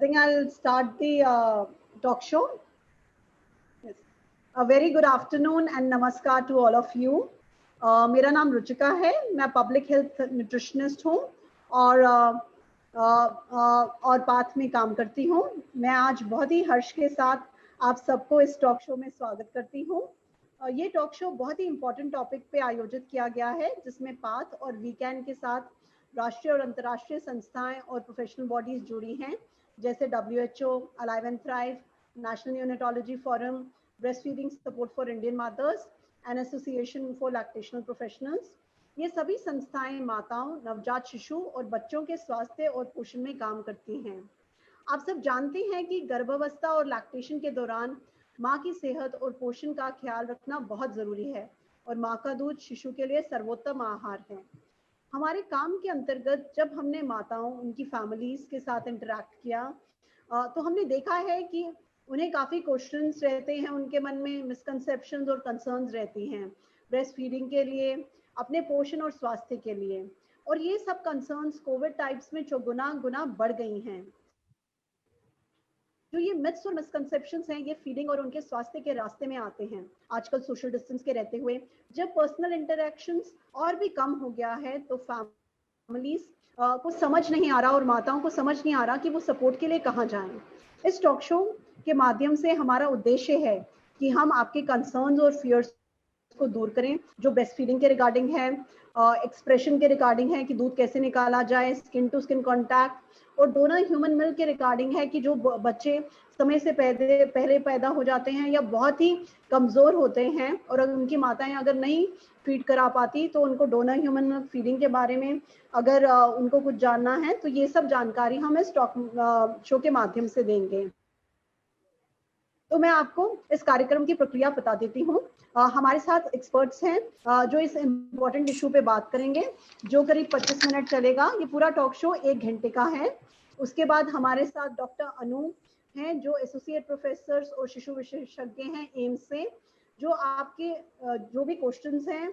think I'll start the talk show. Yes. A very good afternoon and namaskar to all of you. मेरा नाम रुचिका है, मैं public health nutritionist हूँ और path में काम करती हूँ। मैं आज बहुत ही हर्ष के साथ आप सबको इस टॉक शो में स्वागत करती हूँ। ये टॉक शो बहुत ही इम्पोर्टेंट टॉपिक पे आयोजित किया गया है, जिसमें पाथ और वीकेंड के साथ राष्ट्रीय और अंतर्राष्ट्रीय संस्थाएं और प्रोफेशनल बॉडीज जुड़ी हैं, जैसे WHO, Alive and Thrive, National Neonatology Forum, Breast feeding Support for Indian Mothers and Association for Lactational Professionals. ये सभी संस्थाएं माताओं, नवजात शिशु और बच्चों के स्वास्थ्य और पोषण में काम करती हैं। आप सब जानते हैं कि गर्भावस्था और लैक्टेशन के दौरान माँ की सेहत और पोषण का ख्याल रखना बहुत जरूरी है और माँ का दूध शिशु के लिए सर्वोत्तम आहार है। हमारे काम के अंतर्गत जब हमने माताओं, उनकी फैमिलीज के साथ इंटरेक्ट किया तो हमने देखा है कि उन्हें काफ़ी क्वेश्चंस रहते हैं, उनके मन में मिसकंसेप्शंस और कंसर्न्स रहती हैं ब्रेस्ट फीडिंग के लिए, अपने पोषण और स्वास्थ्य के लिए, और ये सब कंसर्न्स कोविड टाइम्स में चौगुना गुना बढ़ गई हैं। जो ये मिथ्स और मिसकंसेप्शंस हैं, ये फीडिंग और उनके स्वास्थ्य के रास्ते में आते हैं। आजकल सोशल डिस्टेंस के रहते हुए जब पर्सनल इंटरेक्शंस और भी कम हो गया है, तो फैमिलीज को समझ नहीं आ रहा और माताओं को समझ नहीं आ रहा कि वो सपोर्ट के लिए कहाँ जाएं। इस टॉक शो के माध्यम से हमारा उद्देश्य है कि हम आपके कंसर्न्स और फियर्स को दूर करें, जो ब्रेस्ट फीडिंग के रिगार्डिंग है, एक्सप्रेशन के रिगार्डिंग है कि दूध कैसे निकाला जाए, स्किन टू स्किन कांटेक्ट, और डोनर ह्यूमन मिल्क के रिगार्डिंग है कि जो बच्चे समय से पहले पैदा हो जाते हैं या बहुत ही कमज़ोर होते हैं और अगर उनकी माताएं अगर नहीं फीड करा पाती, तो उनको डोनर ह्यूमन मिल्क फीडिंग के बारे में अगर उनको कुछ जानना है, तो ये सब जानकारी हम इस टॉक शो के माध्यम से देंगे। तो मैं आपको इस कार्यक्रम की प्रक्रिया बता देती हूँ। हमारे साथ एक्सपर्ट्स हैं जो इस इम्पोर्टेंट इशू पे बात करेंगे, जो करीब 25 मिनट चलेगा। ये पूरा टॉक शो 1 घंटे का है। उसके बाद हमारे साथ डॉक्टर अनु हैं, जो एसोसिएट प्रोफेसर और शिशु विशेषज्ञ हैं एम्स से, जो आपके जो भी क्वेश्चंस हैं,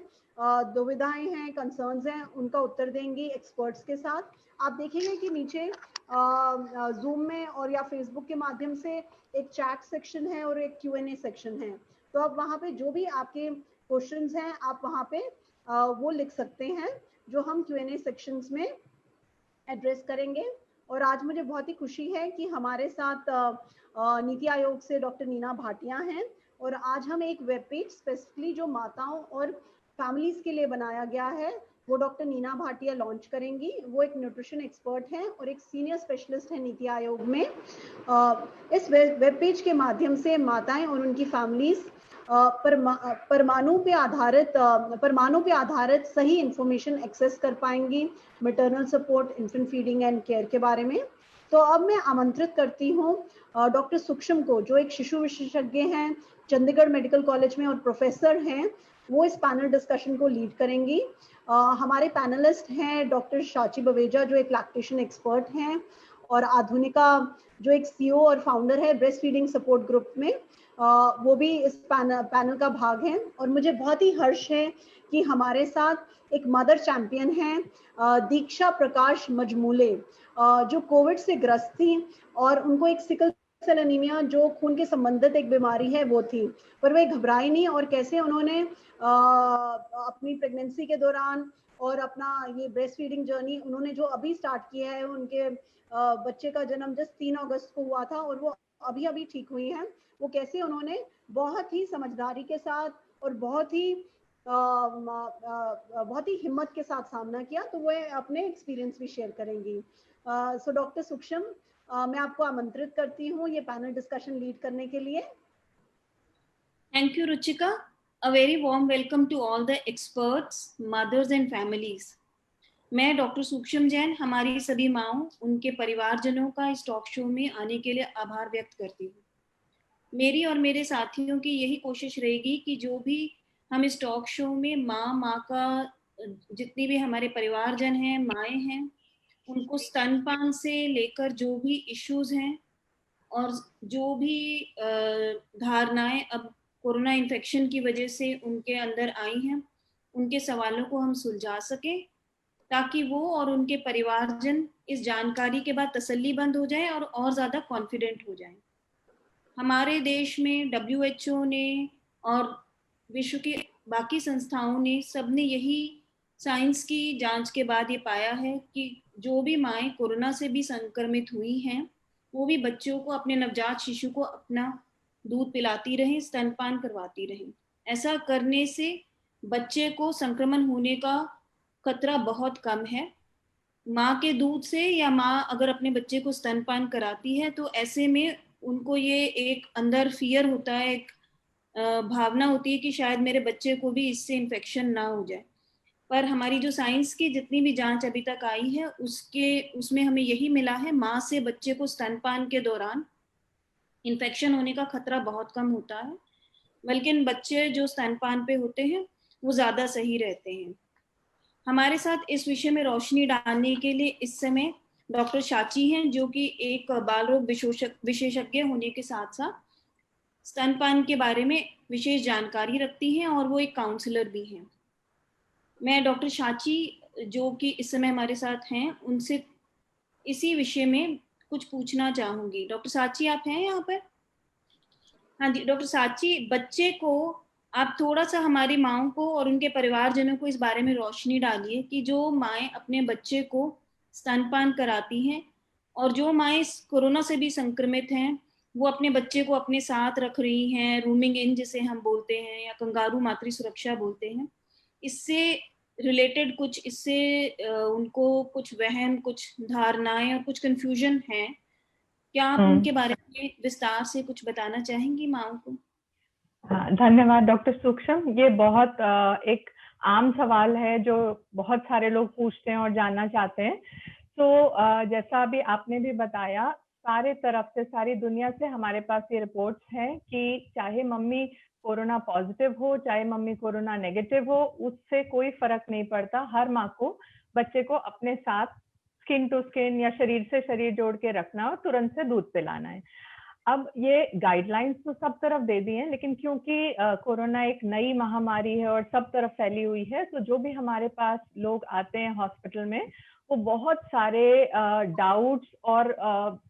दुविधाएं हैं, कंसर्न्स हैं, उनका उत्तर देंगी एक्सपर्ट्स के साथ। आप देखेंगे कि नीचे जूम में और या फेसबुक के माध्यम से एक चैट सेक्शन है और एक Q&A सेक्शन है, तो आप वहाँ पे जो भी आपके क्वेश्चंस हैं, आप वहाँ पे वो लिख सकते हैं, जो हम Q&A सेक्शंस में एड्रेस करेंगे। और आज मुझे बहुत ही खुशी है कि हमारे साथ नीति आयोग से डॉक्टर नीना भाटिया हैं, और आज हम एक वेब पेज स्पेसिफिकली जो माताओं और फैमिलीज के लिए बनाया गया है, वो डॉक्टर नीना भाटिया लॉन्च करेंगी। वो एक न्यूट्रिशन एक्सपर्ट हैं और एक सीनियर स्पेशलिस्ट हैं नीति आयोग में। इस वेब पेज के माध्यम से माताएं और उनकी फैमिलीज परमाणु पे आधारित सही इंफॉर्मेशन एक्सेस कर पाएंगी maternal support, infant feeding and care के बारे में। तो अब मैं आमंत्रित करती हूँ डॉक्टर सूक्ष्म को, जो एक शिशु विशेषज्ञ हैं चंडीगढ़ मेडिकल कॉलेज में और प्रोफेसर हैं। वो इस पैनल डिस्कशन को लीड करेंगी। हमारे पैनलिस्ट हैं डॉक्टर शाची बवेजा, जो एक लैक्टेशन एक्सपर्ट हैं, और आधुनिका, जो एक CEO और फाउंडर है ब्रेस्ट फीडिंग सपोर्ट ग्रुप में, वो भी इस पैनल का भाग हैं। और मुझे बहुत ही हर्ष है कि हमारे साथ एक मदर चैंपियन हैं दीक्षा प्रकाश मजमूले, जो कोविड से ग्रस्त थी और उनको एक सिकल सेल एनीमिया, जो खून के संबंधित एक बीमारी है, वो थी, पर वे घबराई नहीं और कैसे उन्होंने अपनी प्रेगनेंसी के दौरान और अपना ये ब्रेस्ट फीडिंग जर्नी उन्होंने जो अभी स्टार्ट किया है, उनके बच्चे का जन्म जस्ट 3 अगस्त को हुआ था और वो अभी ठीक हुई हैं, वो कैसे उन्होंने बहुत ही समझदारी के साथ और बहुत ही हिम्मत के साथ सामना किया, तो वो अपने एक्सपीरियंस भी शेयर करेंगी। सो डॉक्टर सूक्ष्म, मैं आपको आमंत्रित करती हूँ ये पैनल डिस्कशन लीड करने के लिए। Thank you, Ruchika. A very warm welcome to all the experts, mothers and families. मैं डॉक्टर सूक्ष्म जैन हमारी सभी माँओं, उनके परिवारजनों का इस टॉक शो में आने के लिए आभार व्यक्त करती हूँ। मेरी और मेरे साथियों की यही कोशिश रहेगी कि जो भी हम इस टॉक शो में माँ का जितनी भी हमारे परिवारजन हैं, माएँ हैं, उनको स्तनपान से लेकर जो भी इश्यूज हैं और जो भी धारणाएं अब कोरोना इन्फेक्शन की वजह से उनके अंदर आई हैं, उनके सवालों को हम सुलझा सकें, ताकि वो और उनके परिवारजन इस जानकारी के बाद तसल्ली बंद हो जाए और ज़्यादा कॉन्फिडेंट हो जाए। हमारे देश में WHO ने और विश्व की बाकी संस्थाओं ने सबने यही साइंस की जांच के बाद ये पाया है कि जो भी माएँ कोरोना से भी संक्रमित हुई हैं, वो भी बच्चों को, अपने नवजात शिशु को अपना दूध पिलाती रहें, स्तनपान करवाती रहें। ऐसा करने से बच्चे को संक्रमण होने का खतरा बहुत कम है। माँ के दूध से या माँ अगर अपने बच्चे को स्तनपान कराती है तो ऐसे में उनको ये एक अंदर फियर होता है, एक भावना होती है कि शायद मेरे बच्चे को भी इससे इन्फेक्शन ना हो जाए। पर हमारी जो साइंस की जितनी भी जांच अभी तक आई है उसमें हमें यही मिला है, माँ से बच्चे को स्तनपान के दौरान इन्फेक्शन होने का खतरा बहुत कम होता है, बल्कि बच्चे जो स्तनपान पे होते हैं वो ज़्यादा सही रहते हैं। हमारे साथ इस विषय में रोशनी डालने के लिए इस समय डॉक्टर शाची हैं, जो कि एक बाल रोग विशेषज्ञ होने के साथ साथ स्तनपान के बारे में विशेष जानकारी रखती हैं और वो एक काउंसलर भी हैं। मैं डॉक्टर शाची, जो कि इस समय हमारे साथ हैं, उनसे इसी विषय में कुछ पूछना चाहूंगी। डॉक्टर साची, आप हैं यहाँ पर? हाँ जी, डॉक्टर साची, बच्चे को आप थोड़ा सा हमारी माओं को और उनके परिवारजनों को इस बारे में रोशनी डालिए कि जो माएँ अपने बच्चे को स्तनपान कराती हैं और जो माएँ कोरोना से भी संक्रमित हैं, वो अपने बच्चे को अपने साथ रख रही हैं, रूमिंग इन जिसे हम बोलते हैं या कंगारू मातृ सुरक्षा बोलते हैं, इससे रिलेटेड कुछ उनको कुछ वहम, कुछ धारणाएं और कुछ कंफ्यूजन है। क्या आप उनके बारे में विस्तार से कुछ बताना चाहेंगी माओं को? हाँ, धन्यवाद डॉक्टर सूक्ष्म। ये बहुत एक आम सवाल है जो बहुत सारे लोग पूछते हैं और जानना चाहते हैं। तो जैसा अभी आपने भी बताया, सारे तरफ से, सारी दुनिया से हमारे पास ये रिपोर्ट्स हैं कि चाहे मम्मी कोरोना पॉजिटिव हो, चाहे मम्मी कोरोना नेगेटिव हो, उससे कोई फर्क नहीं पड़ता। हर माँ को बच्चे को अपने साथ स्किन टू स्किन या शरीर से शरीर जोड़ के रखना और तुरंत से दूध पिलाना है। अब ये गाइडलाइंस तो सब तरफ दे दी हैं, लेकिन क्योंकि कोरोना एक नई महामारी है और सब तरफ फैली हुई है, तो जो भी हमारे पास लोग आते हैं हॉस्पिटल में, वो बहुत सारे डाउट्स और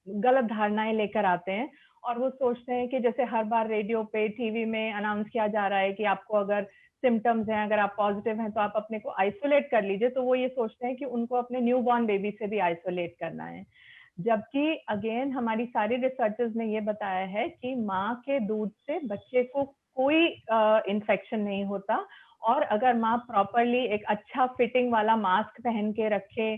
गलत धारणाएं लेकर आते हैं और वो सोचते हैं कि जैसे हर बार रेडियो पे, टीवी में अनाउंस किया जा रहा है कि आपको अगर सिम्टम्स हैं, अगर आप पॉजिटिव हैं तो आप अपने को आइसोलेट कर लीजिए, तो वो ये सोचते हैं कि उनको अपने न्यूबॉर्न बेबी से भी आइसोलेट करना है। जबकि अगेन हमारी सारी रिसर्चेस ने ये बताया है कि माँ के दूध से बच्चे को कोई इन्फेक्शन नहीं होता, और अगर माँ प्रॉपरली एक अच्छा फिटिंग वाला मास्क पहन के रखे,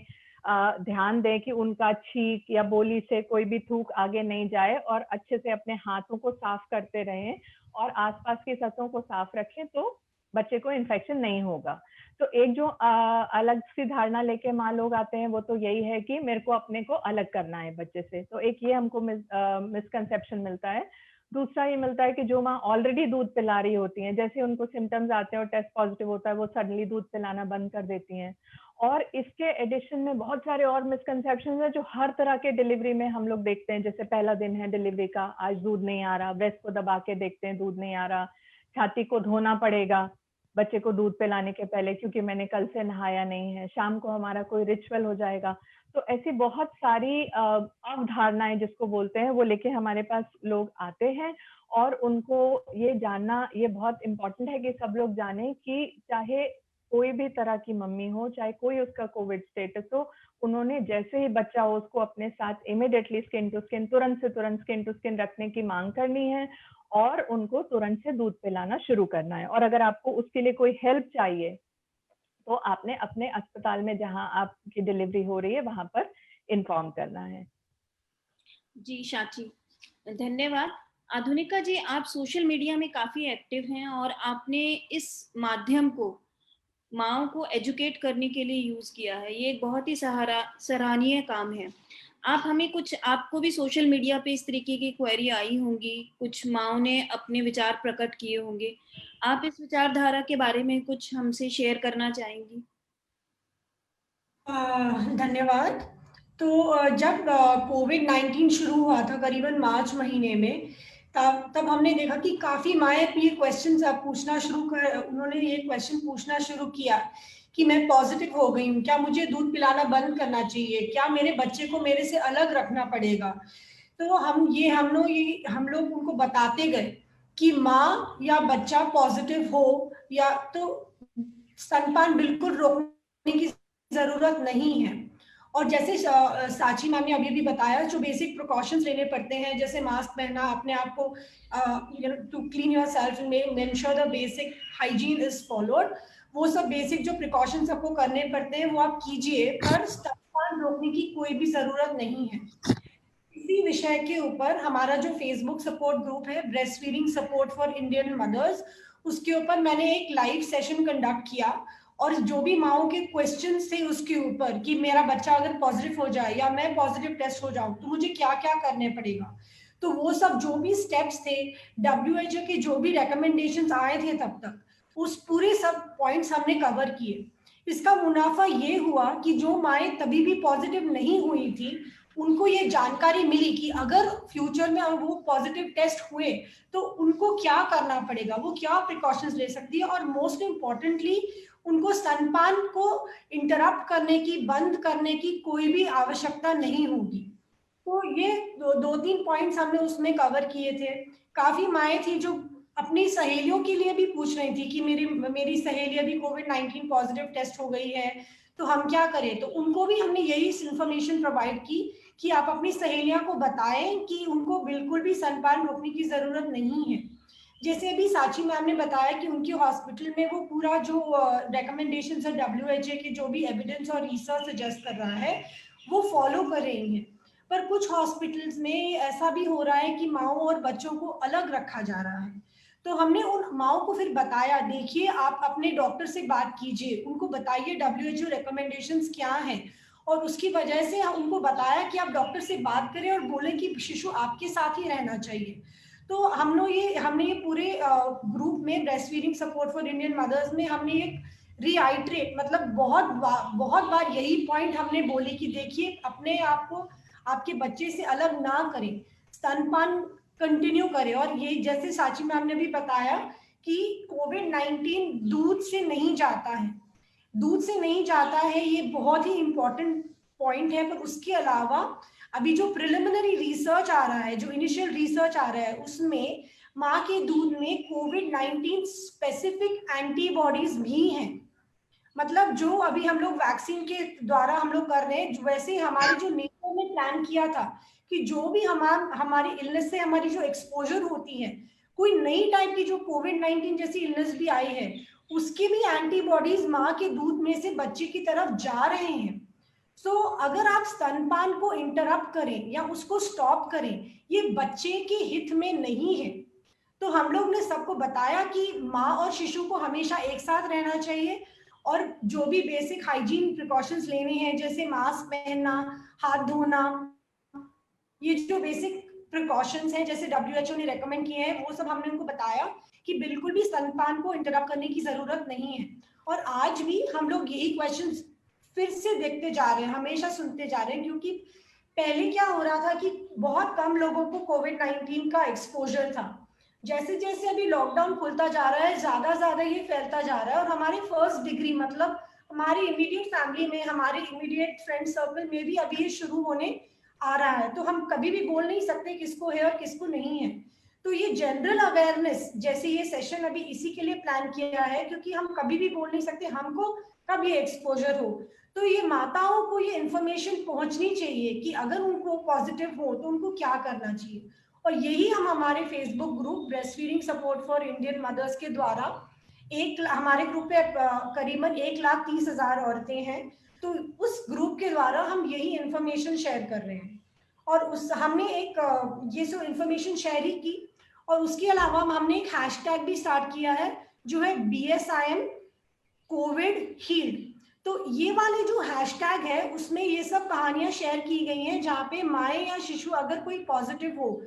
ध्यान दें कि उनका छींक या बोली से कोई भी थूक आगे नहीं जाए, और अच्छे से अपने हाथों को साफ करते रहें और आसपास की सतहों को साफ रखें, तो बच्चे को इन्फेक्शन नहीं होगा। तो एक जो अलग सी धारणा लेके माँ लोग आते हैं, वो तो यही है कि मेरे को अपने को अलग करना है बच्चे से। तो एक ये हमको मिसकंसेप्शन मिलता है। दूसरा ये मिलता है कि जो माँ ऑलरेडी दूध पिला रही होती हैं, जैसे उनको सिम्टम्स आते हैं और टेस्ट पॉजिटिव होता है, वो सडनली दूध पिलाना बंद कर देती हैं। और इसके एडिशन में बहुत सारे और मिसकंसेप्शन है जो हर तरह के डिलीवरी में हम लोग देखते हैं। जैसे पहला दिन है डिलीवरी का, आज दूध नहीं आ रहा, ब्रेस्ट को दबा के देखते हैं, दूध नहीं आ रहा, छाती को धोना पड़ेगा बच्चे को दूध पिलाने के पहले क्योंकि मैंने कल से नहाया नहीं है, शाम को हमारा कोई रिचुअल हो जाएगा। तो ऐसी बहुत सारी अवधारणाएं जिसको बोलते हैं, वो लेके हमारे पास लोग आते हैं, और उनको ये जानना ये बहुत इम्पोर्टेंट है कि सब लोग जाने कि चाहे कोई भी तरह की मम्मी हो, चाहे कोई उसका कोविड स्टेटस हो, उन्होंने जैसे ही बच्चा हो उसको अपने साथ इमीडिएटली स्किन टू स्किन, तुरंत से तुरंत स्किन टू स्किन रखने की मांग करनी है और उनको तुरंत से दूध पिलाना शुरू करना है। और अगर आपको उसके लिए कोई हेल्प चाहिए तो आपने अपने अस्पताल में जहां आपकी डिलीवरी हो रही है वहां पर इन्फॉर्म करना है। जी शाची, धन्यवाद। आधुनिका जी, आप सोशल मीडिया में काफी एक्टिव हैं और आपने इस माध्यम को माओं को एजुकेट करने के लिए यूज किया है। ये एक बहुत ही सराहनीय काम है। आप हमें कुछ, आपको भी सोशल मीडिया पे इस तरीके की क्वेरी आई होंगी, कुछ माओं ने अपने विचार प्रकट किए होंगे, आप इस विचारधारा के बारे में कुछ हमसे शेयर करना चाहेंगी? धन्यवाद। तो जब कोविड-19 शुरू हुआ था करीबन मार्च महीने में, तब हमने देखा कि काफ़ी माएँ ये क्वेश्चंस उन्होंने ये क्वेश्चन पूछना शुरू किया कि मैं पॉजिटिव हो गई हूँ, क्या मुझे दूध पिलाना बंद करना चाहिए, क्या मेरे बच्चे को मेरे से अलग रखना पड़ेगा। तो हम लोग उनको बताते गए कि माँ या बच्चा पॉजिटिव हो या तो स्तनपान बिल्कुल रोकने की जरूरत नहीं है। और जैसे साची मैम ने अभी भी बताया, जो बेसिक प्रिकॉशंस लेने पड़ते हैं, जैसे मास्क पहनना, अपने आप को to clean yourself, ensure the basic hygiene is followed, वो सब बेसिक जो प्रिकॉशंस आपको करने पड़ते हैं वो आप कीजिए, पर स्तनपान रोकने की कोई भी जरूरत नहीं है। इसी विषय के ऊपर हमारा जो फेसबुक सपोर्ट ग्रुप है, breast feeding Support for Indian mother's, उसके ऊपर मैंने एक लाइव सेशन कंडक्ट किया, और जो भी माओं के क्वेश्चंस थे उसके ऊपर कि मेरा बच्चा अगर पॉजिटिव हो जाए या मैं पॉजिटिव टेस्ट हो जाऊं तो मुझे क्या क्या करने पड़ेगा, तो वो सब जो भी स्टेप्स थे, WHO के जो भी रिकमेंडेशंस आए थे तब तक, उस पूरे सब पॉइंट्स हमने कवर किए। इसका मुनाफा ये हुआ कि जो माएँ तभी भी पॉजिटिव नहीं हुई थी, उनको ये जानकारी मिली कि अगर फ्यूचर में वो पॉजिटिव टेस्ट हुए तो उनको क्या करना पड़ेगा, वो क्या प्रिकॉशंस ले सकती है, और मोस्ट इम्पॉर्टेंटली उनको स्तनपान को इंटरप्ट करने की, बंद करने की कोई भी आवश्यकता नहीं होगी। तो ये दो तीन पॉइंट्स हमने उसमें कवर किए थे। काफी माएँ थी जो अपनी सहेलियों के लिए भी पूछ रही थी कि मेरी सहेली अभी कोविड-19 पॉजिटिव टेस्ट हो गई है, तो हम क्या करें। तो उनको भी हमने यही इन्फॉर्मेशन प्रोवाइड की कि आप अपनी सहेलियों को बताएं कि उनको बिल्कुल भी स्तनपान रोकने की जरूरत नहीं है। जैसे अभी साची मैम ने बताया कि उनके हॉस्पिटल में वो पूरा जो रिकमेंडेशंस है WHO के, जो भी एविडेंस और रिसर्च सजेस्ट कर रहा है, वो फॉलो कर रही हैं। पर कुछ हॉस्पिटल्स में ऐसा भी हो रहा है कि माओं और बच्चों को अलग रखा जा रहा है। तो हमने उन माओं को फिर बताया, देखिए आप अपने डॉक्टर से बात कीजिए, उनको बताइए WHO रिकमेंडेशंस क्या है, और उसकी वजह से उनको बताया कि आप डॉक्टर से बात करें और बोलें कि शिशु आपके साथ ही रहना चाहिए। तो हमने ये पूरे ग्रुप में, breast feeding Support for Indian mother's में, हमने एक रीआइट्रेट, मतलब बहुत बार यही पॉइंट हमने बोले कि देखिए अपने आप को आपके बच्चे से अलग ना करें, स्तनपान कंटिन्यू करें। और ये जैसे साची मैम ने भी बताया कि कोविड-19 दूध से नहीं जाता है, दूध से नहीं जाता है, ये बहुत ही इंपॉर्टेंट पॉइंट है। पर उसके अलावा अभी जो प्रिलिमिनरी रिसर्च आ रहा है, जो इनिशियल रिसर्च आ रहा है, उसमें माँ के दूध में कोविड-19 स्पेसिफिक एंटीबॉडीज भी हैं। मतलब जो अभी हम लोग वैक्सीन के द्वारा हम लोग कर रहे हैं, वैसे हमारे जो नेचर ने प्लान किया था कि जो भी हमारी इलनेस से हमारी जो एक्सपोजर होती है, कोई नई टाइप की जो कोविड-19 जैसी इलनेस भी आई है, उसकी भी एंटीबॉडीज माँ के दूध में से बच्चे की तरफ जा रहे हैं। सो अगर आप स्तनपान को इंटरप्ट करें या उसको स्टॉप करें, ये बच्चे के हित में नहीं है। तो हम लोग ने सबको बताया कि माँ और शिशु को हमेशा एक साथ रहना चाहिए, और जो भी बेसिक हाइजीन प्रिकॉशंस लेने हैं, जैसे मास्क पहनना, हाथ धोना, ये जो बेसिक प्रिकॉशंस हैं जैसे WHO ने रेकमेंड किए हैं, वो सब हमने उनको बताया कि बिल्कुल भी स्तनपान को इंटरप्ट करने की जरूरत नहीं है। और आज भी हम लोग यही क्वेश्चंस फिर से देखते जा रहे हैं, हमेशा सुनते जा रहे हैं, क्योंकि पहले क्या हो रहा था कि बहुत कम लोगों को कोविड-19 का एक्सपोजर था। जैसे जैसे अभी लॉकडाउन खुलता जा रहा है, ज्यादा ये फैलता जा रहा है, और हमारे फर्स्ट डिग्री, मतलब हमारी इमीडिएट फैमिली में, हमारे इमीडिएट फ्रेंड सर्कल में भी अभी ये शुरू होने आ रहा है। तो हम कभी भी बोल नहीं सकते किसको है और किसको नहीं है। तो ये जनरल अवेयरनेस, जैसे ये सेशन अभी इसी के लिए प्लान किया है, क्योंकि हम कभी भी बोल नहीं सकते हमको कब ये एक्सपोजर हो। तो ये माताओं को ये इंफॉर्मेशन पहुंचनी चाहिए कि अगर उनको पॉजिटिव हो तो उनको क्या करना चाहिए। और यही हम हमारे Facebook group breast feeding Support for Indian mother's के द्वारा, हमारे ग्रुप पे करीबन 1,30,000 औरतें हैं, तो उस ग्रुप के द्वारा हम यही इंफॉर्मेशन शेयर कर रहे हैं। और हमने एक ये जो इंफॉर्मेशन शेयर ही की, और उसके अलावा हमने एक हैशटैग भी स्टार्ट किया है जो है BSIM कोविड हील्ड। तो ये वाले जो हैशटैग है उसमें ये सब कहानियां शेयर की गई हैं, जहाँ पे माए या शिशु अगर कोई पॉजिटिव हो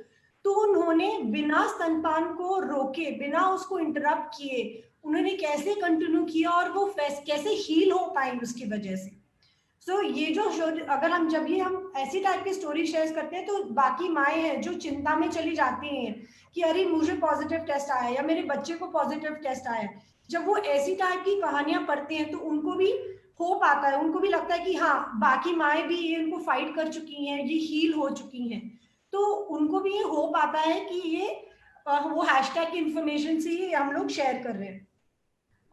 तो उन्होंने बिना स्तनपान को रोके, बिना उसको इंटरप्ट किए, उन्होंने कैसे कंटिन्यू किया और वो कैसे हील हो पाए उसकी वजह से। सो ये जो अगर हम ऐसी टाइप की स्टोरी शेयर करते हैं, तो बाकी माएँ हैं जो चिंता में चली जाती हैं कि अरे मुझे पॉजिटिव टेस्ट आया या मेरे बच्चे को पॉजिटिव टेस्ट आया, जब वो ऐसी टाइप की कहानियां पढ़ते हैं तो उनको भी होप आता है, उनको भी लगता है कि हाँ बाकी माएँ भी ये इनको फाइट कर चुकी हैं, ये हील हो चुकी हैं, तो उनको भी ये होप आता है कि ये वो हैशटैग की इंफॉर्मेशन से ही हम लोग शेयर कर रहे हैं।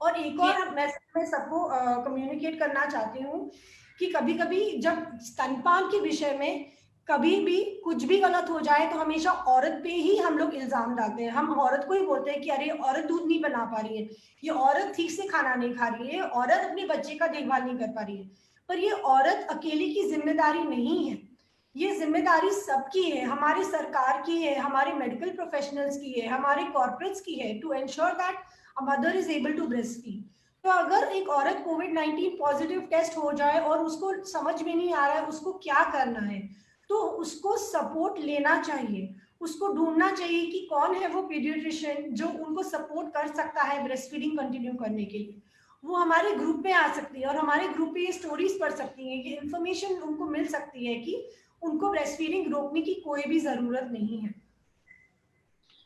और एक जी और मैं सबको कम्युनिकेट करना चाहती हूँ कि कभी कभी जब स्तनपान के विषय में कभी भी कुछ भी गलत हो जाए तो हमेशा औरत पे ही हम लोग इल्जाम डालते हैं। हम औरत को ही बोलते हैं कि अरे औरत दूध नहीं बना पा रही है, ये औरत ठीक से खाना नहीं खा रही है, औरत अपने बच्चे का देखभाल नहीं कर पा रही है। पर ये औरत अकेली की जिम्मेदारी नहीं है, ये जिम्मेदारी सबकी है, हमारी सरकार की है, हमारे मेडिकल प्रोफेशनल्स की है, हमारे कॉर्पोरेट्स की है, to ensure that a mother is able to breastfeed. तो अगर एक औरत कोविड-19 पॉजिटिव टेस्ट हो जाए और उसको समझ में नहीं आ रहा है उसको क्या करना है, तो उसको सपोर्ट लेना चाहिए, उसको ढूंढना चाहिए कि कौन है वो पीडियाट्रिशियन जो उनको सपोर्ट कर सकता है ब्रेस्ट फीडिंग कंटिन्यू करने के लिए। वो हमारे ग्रुप में आ सकती है और हमारे ग्रुप पे ये स्टोरीज पढ़ सकती हैं, ये इन्फॉर्मेशन उनको मिल सकती है कि उनको ब्रेस्ट फीडिंग रोकने की कोई भी जरूरत नहीं है।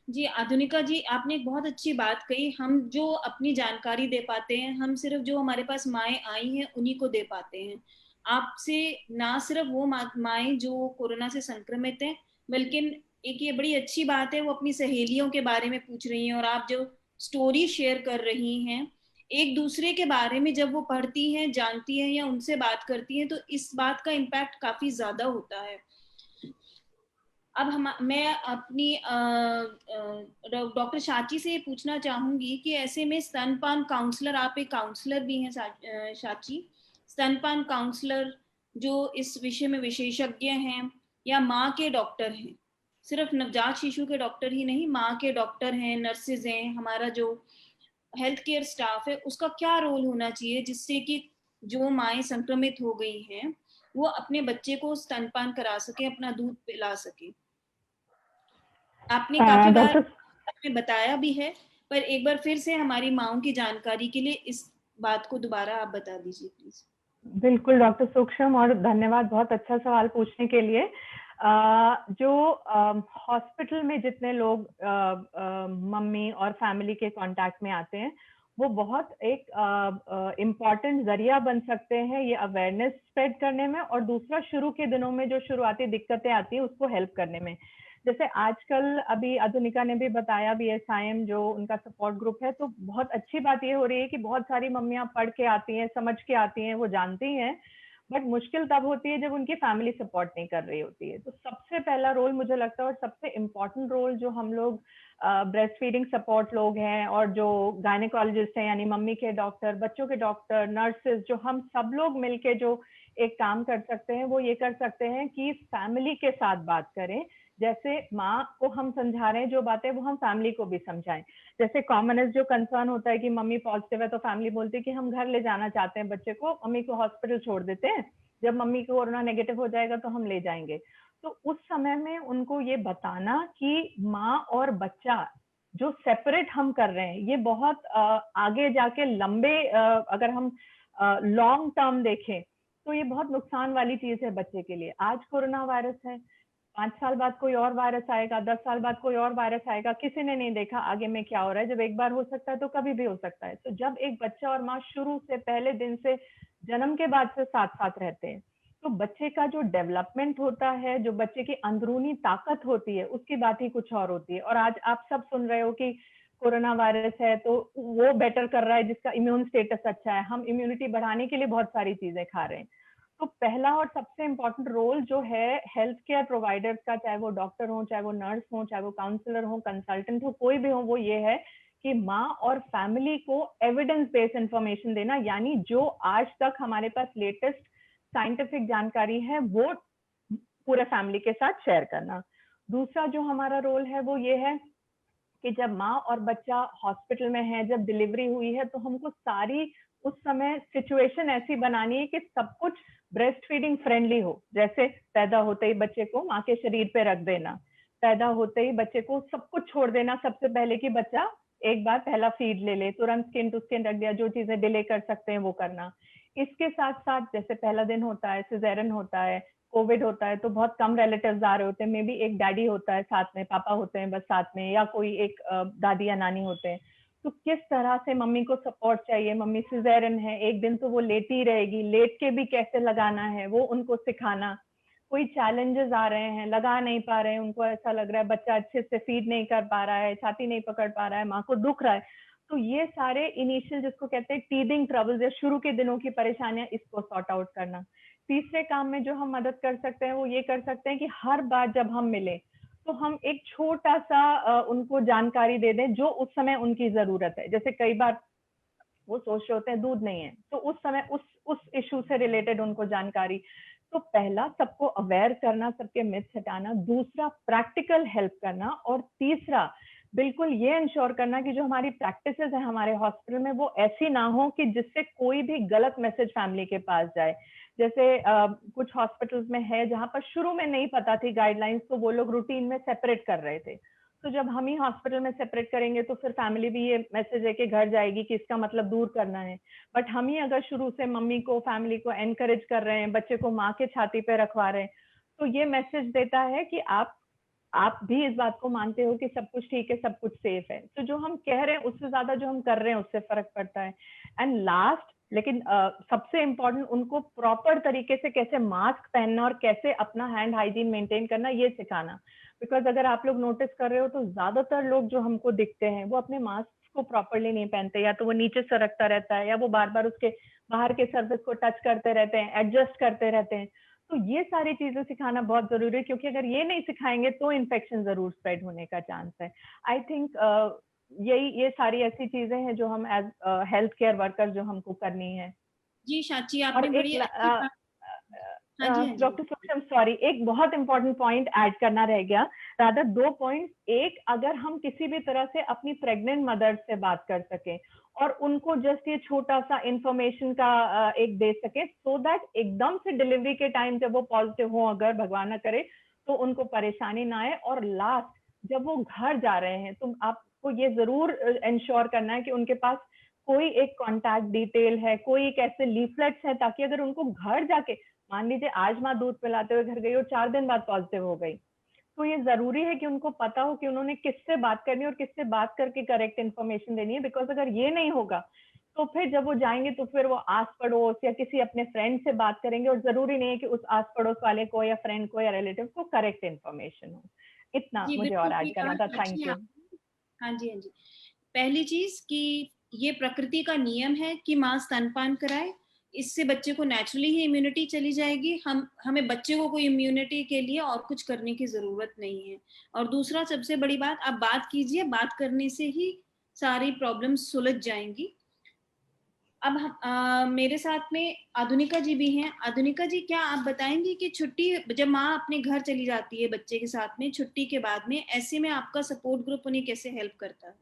जी आधुनिका जी, आपने एक बहुत अच्छी बात कही। हम जो अपनी जानकारी दे पाते हैं, हम सिर्फ जो हमारे पास माएँ आई हैं उन्हीं को दे पाते हैं। आपसे ना सिर्फ वो माएँ जो कोरोना से संक्रमित हैं, बल्कि एक ये बड़ी अच्छी बात है वो अपनी सहेलियों के बारे में पूछ रही हैं, और आप जो स्टोरी शेयर कर रही हैं एक दूसरे के बारे में, जब वो पढ़ती हैं, जानती हैं या उनसे बात करती हैं, तो इस बात का इम्पैक्ट काफी ज्यादा होता है। अब मैं अपनी डॉक्टर शाची से पूछना चाहूंगी कि ऐसे में स्तनपान काउंसलर, आप एक काउंसलर भी हैं शाची, स्तनपान काउंसलर जो इस विषय में विशेषज्ञ हैं या माँ के डॉक्टर हैं, सिर्फ नवजात शिशु के डॉक्टर ही नहीं, माँ के डॉक्टर हैं, नर्सेज हैं, हमारा जो हेल्थ केयर स्टाफ है, उसका क्या रोल होना चाहिए जिससे कि जो माएँ संक्रमित हो गई हैं वो अपने बच्चे को स्तनपान करा सके, अपना दूध पिला सके। आपने काफी बार डॉक्टर आपने बताया भी है, पर एक बार फिर से हमारी माँओं की जानकारी के लिए इस बात को दोबारा आप बता दीजिए प्लीज। बिल्कुल डॉक्टर सूक्ष्म, और धन्यवाद बहुत अच्छा सवाल पूछने के लिए। जो हॉस्पिटल में जितने लोग मम्मी और फैमिली के कांटेक्ट में आते हैं, वो बहुत एक इम्पॉर्टेंट जरिया बन सकते हैं ये अवेयरनेस स्प्रेड करने में, और दूसरा शुरू के दिनों में जो शुरुआती दिक्कतें आती है उसको हेल्प करने में। जैसे आजकल अभी आधुनिका ने भी बताया, BSIM जो उनका सपोर्ट ग्रुप है, तो बहुत अच्छी बात ये हो रही है कि बहुत सारी मम्मियां पढ़ के आती हैं, समझ के आती हैं, वो जानती हैं, बट मुश्किल तब होती है जब उनकी फैमिली सपोर्ट नहीं कर रही होती है। तो सबसे पहला रोल मुझे लगता है, और सबसे इम्पोर्टेंट रोल जो हम लोग ब्रेस्ट फीडिंग सपोर्ट लोग हैं और जो गायनेकोलॉजिस्ट हैं यानी मम्मी के डॉक्टर, बच्चों के डॉक्टर, नर्सेज, जो हम सब लोग मिलके जो एक काम कर सकते हैं वो ये कर सकते हैं कि फैमिली के साथ बात करें। जैसे माँ को हम समझा रहे हैं जो बातें, वो हम फैमिली को भी समझाएं। जैसे कॉमनेस्ट जो कंसर्न होता है कि मम्मी पॉजिटिव है तो फैमिली बोलती है कि हम घर ले जाना चाहते हैं बच्चे को, मम्मी को हॉस्पिटल छोड़ देते हैं, जब मम्मी को कोरोना नेगेटिव हो जाएगा तो हम ले जाएंगे। तो उस समय में उनको ये बताना कि माँ और बच्चा जो सेपरेट हम कर रहे हैं, ये बहुत आगे जाके लंबे अगर हम लॉन्ग टर्म देखें तो ये बहुत नुकसान वाली चीज है बच्चे के लिए। आज कोरोना वायरस है, 5 साल बाद कोई और वायरस आएगा, 10 साल बाद कोई और वायरस आएगा, किसी ने नहीं देखा आगे में क्या हो रहा है। जब एक बार हो सकता है तो कभी भी हो सकता है। तो जब एक बच्चा और माँ शुरू से, पहले दिन से, जन्म के बाद से साथ साथ रहते हैं, तो बच्चे का जो डेवलपमेंट होता है, जो बच्चे की अंदरूनी ताकत होती है, उसकी बात ही कुछ और होती है। और आज आप सब सुन रहे हो कि कोरोना वायरस है तो वो बेटर कर रहा है जिसका इम्यून स्टेटस अच्छा है। हम इम्यूनिटी बढ़ाने के लिए बहुत सारी चीजें खा रहे हैं। तो पहला और सबसे इम्पोर्टेंट रोल जो है हेल्थ केयर प्रोवाइडर्स का, चाहे वो डॉक्टर हो, चाहे वो नर्स हो, चाहे वो काउंसलर हो, कंसल्टेंट हो, कोई भी हो, वो ये है कि माँ और फैमिली को एविडेंस बेस्ड इंफॉर्मेशन देना, यानी जो आज तक हमारे पास लेटेस्ट साइंटिफिक जानकारी है वो पूरे फैमिली के साथ शेयर करना। दूसरा जो हमारा रोल है वो ये है कि जब माँ और बच्चा हॉस्पिटल में है, जब डिलीवरी हुई है, तो हमको सारी उस समय सिचुएशन ऐसी बनानी है कि सब कुछ ब्रेस्ट फीडिंग फ्रेंडली हो। जैसे पैदा होते ही बच्चे को माँ के शरीर पे रख देना, पैदा होते ही बच्चे को सब कुछ छोड़ देना सबसे पहले कि बच्चा एक बार पहला फीड ले ले, तुरंत स्किन टू स्किन रख दिया, जो चीजें डिले कर सकते हैं वो करना। इसके साथ साथ जैसे पहला दिन होता है, सिजेरियन होता है, कोविड होता है, तो बहुत कम रिलेटिव्स आ रहे होते हैं, मे बी एक डैडी होता है साथ में, पापा होते हैं बस साथ में, या कोई एक दादी या नानी होते हैं। तो किस तरह से मम्मी को सपोर्ट चाहिए, मम्मी सिजेरियन है, एक दिन तो वो लेटी रहेगी, लेट के भी कैसे लगाना है वो उनको सिखाना। कोई चैलेंजेस आ रहे हैं, लगा नहीं पा रहे हैं, उनको ऐसा लग रहा है बच्चा अच्छे से फीड नहीं कर पा रहा है, छाती नहीं पकड़ पा रहा है, माँ को दुख रहा है, तो ये सारे इनिशियल जिसको कहते हैं टीदिंग ट्रबल्स या शुरू के दिनों की परेशानियां, इसको सॉर्ट आउट करना। तीसरे काम में जो हम मदद कर सकते हैं वो ये कर सकते हैं कि हर बार जब हम मिले तो हम एक छोटा सा उनको जानकारी दे दें जो उस समय उनकी जरूरत है। जैसे कई बार वो सोच रहे होते हैं दूध नहीं है, तो उस समय उस इशू से रिलेटेड उनको जानकारी। तो पहला सबको अवेयर करना, सबके मिथ्स हटाना, दूसरा प्रैक्टिकल हेल्प करना, और तीसरा बिल्कुल ये इंश्योर करना कि जो हमारी प्रैक्टिसेस है हमारे हॉस्पिटल में वो ऐसी ना हो कि जिससे कोई भी गलत मैसेज फैमिली के पास जाए। जैसे कुछ हॉस्पिटल्स में है जहां पर शुरू में नहीं पता थी गाइडलाइंस, तो वो लोग रूटीन में सेपरेट कर रहे थे। तो जब हम ही हॉस्पिटल में सेपरेट करेंगे तो फिर फैमिली भी ये मैसेज लेके घर जाएगी कि इसका मतलब दूर करना है। बट हम ही अगर शुरू से मम्मी को, फैमिली को एनकरेज कर रहे हैं, बच्चे को माँ के छाती पे रखवा रहे हैं, तो ये मैसेज देता है कि आप भी इस बात को मानते हो कि सब कुछ ठीक है, सब कुछ सेफ है। तो जो हम कह रहे हैं उससे ज्यादा जो हम कर रहे हैं उससे फर्क पड़ता है। एंड लास्ट लेकिन सबसे इम्पोर्टेंट, उनको प्रॉपर तरीके से कैसे मास्क पहनना और कैसे अपना हैंड हाइजीन मेंटेन करना ये सिखाना। बिकॉज अगर आप लोग नोटिस कर रहे हो तो ज्यादातर लोग जो हमको दिखते हैं वो अपने मास्क को प्रॉपरली नहीं पहनते, या तो वो नीचे सरकता रहता है, या वो बार बार उसके बाहर के सर्फेस को टच करते रहते हैं, एडजस्ट करते रहते हैं। तो ये सारी चीजें सिखाना बहुत जरूरी है, क्योंकि अगर ये नहीं सिखाएंगे तो इन्फेक्शन जरूर स्प्रेड होने का चांस है। आई थिंक ये सारी ऐसी चीजें हैं जो हम एज हेल्थ केयर वर्कर जो हमको करनी है। जी शाची, और आपने बड़ी अच्छी बात। हाँ जी, हाँ जी। डॉक्टर सूक्ष्म, सॉरी, एक बहुत इंपॉर्टेंट पॉइंट ऐड करना रह गया। Rather 2 point. एक, अगर हम किसी भी तरह से अपनी प्रेग्नेंट मदर से बात कर सकें और उनको जस्ट ये छोटा सा इंफॉर्मेशन का एक दे सके, सो दैट एकदम से डिलीवरी के टाइम जब वो पॉजिटिव हो, अगर भगवान ना करे, तो उनको परेशानी ना आए। और लास्ट, जब वो घर जा रहे हैं तो आपको ये जरूर इंश्योर करना है कि उनके पास कोई एक कॉन्टैक्ट डिटेल है, कोई एक ऐसे लीफलेट्स है, ताकि अगर उनको घर जाके, मान लीजिए आज माँ दूध पिलाते हुए घर गई और 4 दिन बाद पॉजिटिव हो गई, तो ये जरूरी है कि उनको पता हो कि उन्होंने किससे बात करनी है और किससे बात करके करेक्ट इन्फॉर्मेशन देनी है। बिकॉज अगर ये नहीं होगा तो फिर जब वो जाएंगे तो फिर वो आस पड़ोस या किसी अपने फ्रेंड से बात करेंगे, और जरूरी नहीं है कि उस आस पड़ोस वाले को या फ्रेंड को या रिलेटिव को करेक्ट इन्फॉर्मेशन हो। इतना जी मुझे बिल्कुल और ऐड ठीक करना कहा था। Thank Shachi you. आपने। हाँ जी, हाँ जी। पहली चीज कि ये प्रकृति का नियम है कि माँ स्तनपान कराए, इससे बच्चे को नेचुरली ही इम्यूनिटी चली जाएगी। हमें बच्चे को कोई इम्यूनिटी के लिए और कुछ करने की जरूरत नहीं है। और दूसरा सबसे बड़ी बात, आप बात कीजिए, बात करने से ही सारी प्रॉब्लम सुलझ जाएंगी। अब मेरे साथ में आधुनिका जी भी हैं। आधुनिका जी, क्या आप बताएंगी कि छुट्टी जब माँ अपने घर चली जाती है बच्चे के साथ में छुट्टी के बाद में, ऐसे में आपका सपोर्ट ग्रुप उन्हें कैसे हेल्प करता है?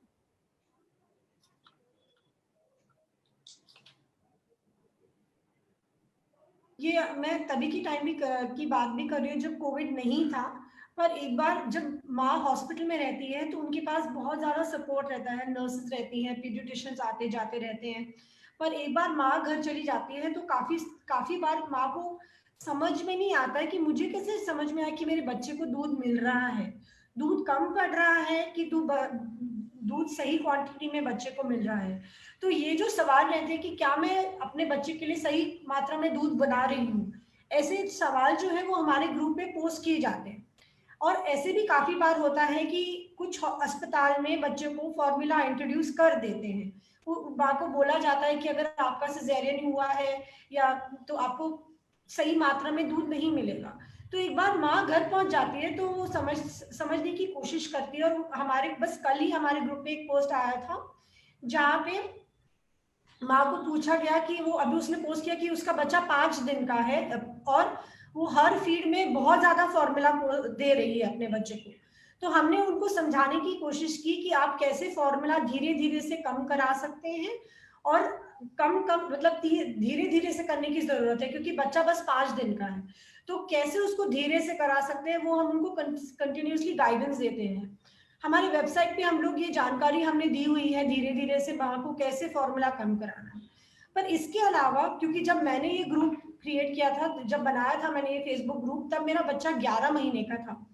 ये मैं तभी की टाइम की बात भी कर रही हूँ जब कोविड नहीं था। पर एक बार जब माँ हॉस्पिटल में रहती है तो उनके पास बहुत ज्यादा सपोर्ट रहता है, नर्सेस रहती हैं, पीडियाट्रिशियंस आते जाते रहते हैं। पर एक बार माँ घर चली जाती है तो काफी काफी बार माँ को समझ में नहीं आता है कि मुझे कैसे समझ में आए कि मेरे बच्चे को दूध मिल रहा है, दूध कम पड़ रहा है कि दूध सही क्वांटिटी में बच्चे को मिल रहा है। तो ये जो सवाल रहते हैं कि क्या मैं अपने बच्चे के लिए सही मात्रा में दूध बना रही हूँ, ऐसे सवाल जो है वो हमारे ग्रुप में पोस्ट किए जाते हैं। और ऐसे भी काफी बार होता है कि कुछ अस्पताल में बच्चे को फॉर्मूला इंट्रोड्यूस कर देते हैं। वो माँ को बोला जाता है कि अगर आपका सिजेरियन हुआ है या तो आपको सही मात्रा में दूध नहीं मिलेगा। तो एक बार माँ घर पहुंच जाती है तो वो समझने की कोशिश करती है। और हमारे बस कल ही हमारे ग्रुप में एक पोस्ट आया था जहाँ पे माँ को पूछा गया कि वो अभी उसने पोस्ट किया कि उसका बच्चा 5 दिन का है और वो हर फीड में बहुत ज्यादा फॉर्मूला दे रही है अपने बच्चे को। तो हमने उनको समझाने की कोशिश की कि आप कैसे फॉर्मूला धीरे धीरे से कम करा सकते हैं, और कम कम मतलब धीरे धीरे से करने की जरूरत है क्योंकि बच्चा बस 5 दिन का है। तो कैसे उसको धीरे से करा सकते हैं वो हम उनको कंटिन्यूसली गाइडेंस देते हैं। हमारी वेबसाइट पे हम लोग ये जानकारी हमने दी हुई है धीरे धीरे से माँ को कैसे फॉर्मूला कम कराना है। पर इसके अलावा क्योंकि जब मैंने ये ग्रुप क्रिएट किया था, जब बनाया था मैंने ये फेसबुक ग्रुप, तब मेरा बच्चा 11 महीने का था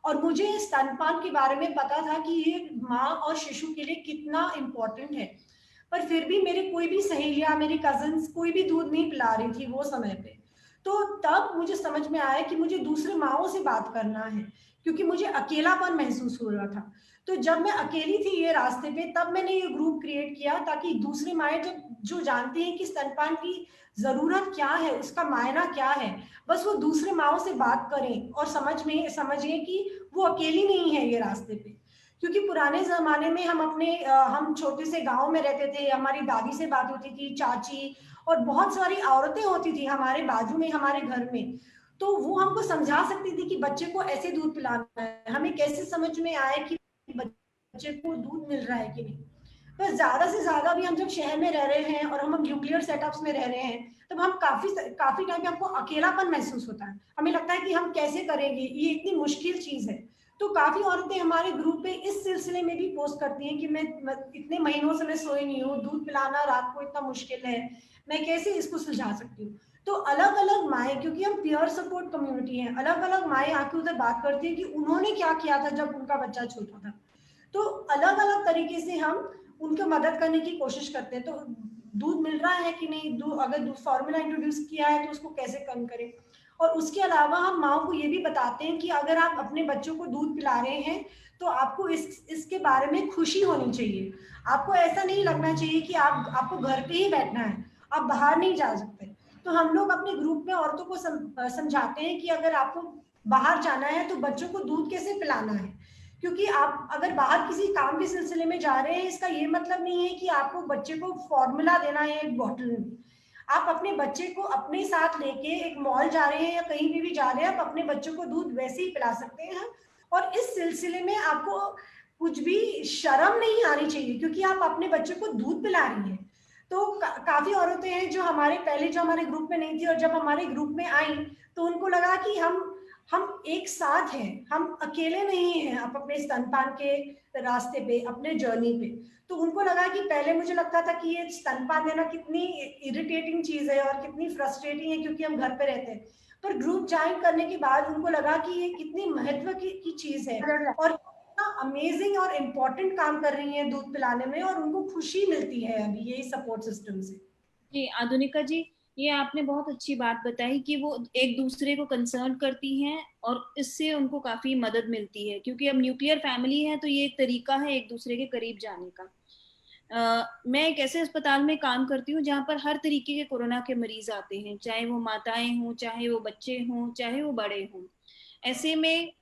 और मुझे स्तनपान के बारे में पता था कि ये माँ और शिशु के लिए कितना इम्पोर्टेंट है, पर फिर भी मेरे कोई भी सहेलियां, मेरी कजिन्स कोई भी दूध नहीं पिला रही थी वो समय पे। तो तब मुझे समझ में आया कि मुझे दूसरे माँओं से बात करना है, क्योंकि मुझे अकेलापन महसूस हो रहा था। तो जब मैं अकेली थी ये रास्ते पे, तब मैंने ये ग्रुप क्रिएट किया ताकि दूसरी माएँ जो जानती हैं कि स्तनपान की जरूरत क्या है, उसका मायना क्या है, बस वो दूसरे माँओं से बात करें और समझें कि वो अकेली नहीं है ये रास्ते पे। क्योंकि पुराने जमाने में हम छोटे से गांव में रहते थे, हमारी दादी से बात होती थी, चाची और बहुत सारी औरतें होती थी हमारे बाजू में, हमारे घर में, तो वो हमको समझा सकती थी कि बच्चे को ऐसे दूध पिलाना है। हमें कैसे समझ में आए कि बच्चे को दूध मिल रहा है कि नहीं। पर ज्यादा से ज्यादा भी हम जब शहर में रह रहे हैं और हम न्यूक्लियर सेटअप्स में रह रहे हैं, तब हम काफी टाइम पे हमको अकेलापन महसूस होता है। हमें लगता है कि हम कैसे करेंगे, ये इतनी मुश्किल चीज है। तो काफी औरतें हमारे ग्रुप पे इस सिलसिले में भी पोस्ट करती हैं कि मैं इतने महीनों से मैं सोई नहीं हूँ, दूध पिलाना रात को इतना मुश्किल है, मैं कैसे इसको सुलझा सकती हूँ। तो अलग अलग माएँ, क्योंकि हम पीयर सपोर्ट कम्युनिटी हैं, अलग अलग माएँ आके उधर बात करती हैं कि उन्होंने क्या किया था जब उनका बच्चा छोटा था। तो अलग अलग तरीके से हम उनको मदद करने की कोशिश करते हैं। तो दूध मिल रहा है कि नहीं, अगर फॉर्मूला इंट्रोड्यूस किया है तो उसको कैसे कम करें। और उसके अलावा हम माँ को ये भी बताते हैं कि अगर आप अपने बच्चों को दूध पिला रहे हैं तो आपको इसके बारे में खुशी होनी चाहिए। आपको ऐसा नहीं लगना चाहिए कि आपको घर पे ही बैठना है, आप बाहर नहीं जा सकते। तो हम लोग अपने ग्रुप में औरतों को समझाते हैं कि अगर आपको बाहर जाना है तो बच्चों को दूध कैसे पिलाना है। क्योंकि आप अगर बाहर किसी काम के सिलसिले में जा रहे हैं, इसका ये मतलब नहीं है कि आपको बच्चे को फॉर्मूला देना है एक बॉटल में। आप अपने बच्चे को अपने साथ लेके एक मॉल जा रहे हैं या कहीं भी जा रहे हैं, आप अपने बच्चों को दूध वैसे ही पिला सकते हैं। और इस सिलसिले में आपको कुछ भी शर्म नहीं आनी चाहिए, क्योंकि आप अपने बच्चे को दूध पिला रही हैं। तो काफी औरतें हैं जो हमारे ग्रुप में नहीं थी, और जब हमारे ग्रुप में आई तो उनको लगा कि हम एक साथ हैं, हम अकेले नहीं हैं आप अपने स्तनपान के रास्ते पे, अपने जर्नी पे। तो उनको लगा कि पहले मुझे लगता था कि ये स्तनपान देना कितनी इरिटेटिंग चीज है और कितनी फ्रस्ट्रेटिंग है, क्योंकि हम घर पे रहते हैं। पर ग्रुप ज्वाइन करने के बाद उनको लगा कि ये कितनी महत्व की चीज है और कितना अमेजिंग और इम्पोर्टेंट काम कर रही है दूध पिलाने में, और उनको खुशी मिलती है अभी यही सपोर्ट सिस्टम से। जी आधुनिका जी, ये आपने बहुत अच्छी बात बताई कि वो एक दूसरे को कंसर्न करती हैं और इससे उनको काफी मदद मिलती है, क्योंकि अब न्यूक्लियर फैमिली है तो ये एक तरीका है एक दूसरे के करीब जाने का। मैं एक ऐसे अस्पताल में काम करती हूँ जहाँ पर हर तरीके के कोरोना के मरीज आते हैं, चाहे वो माताएं हों, चाहे वो बच्चे हों, चाहे वो बड़े हों। ऐसे में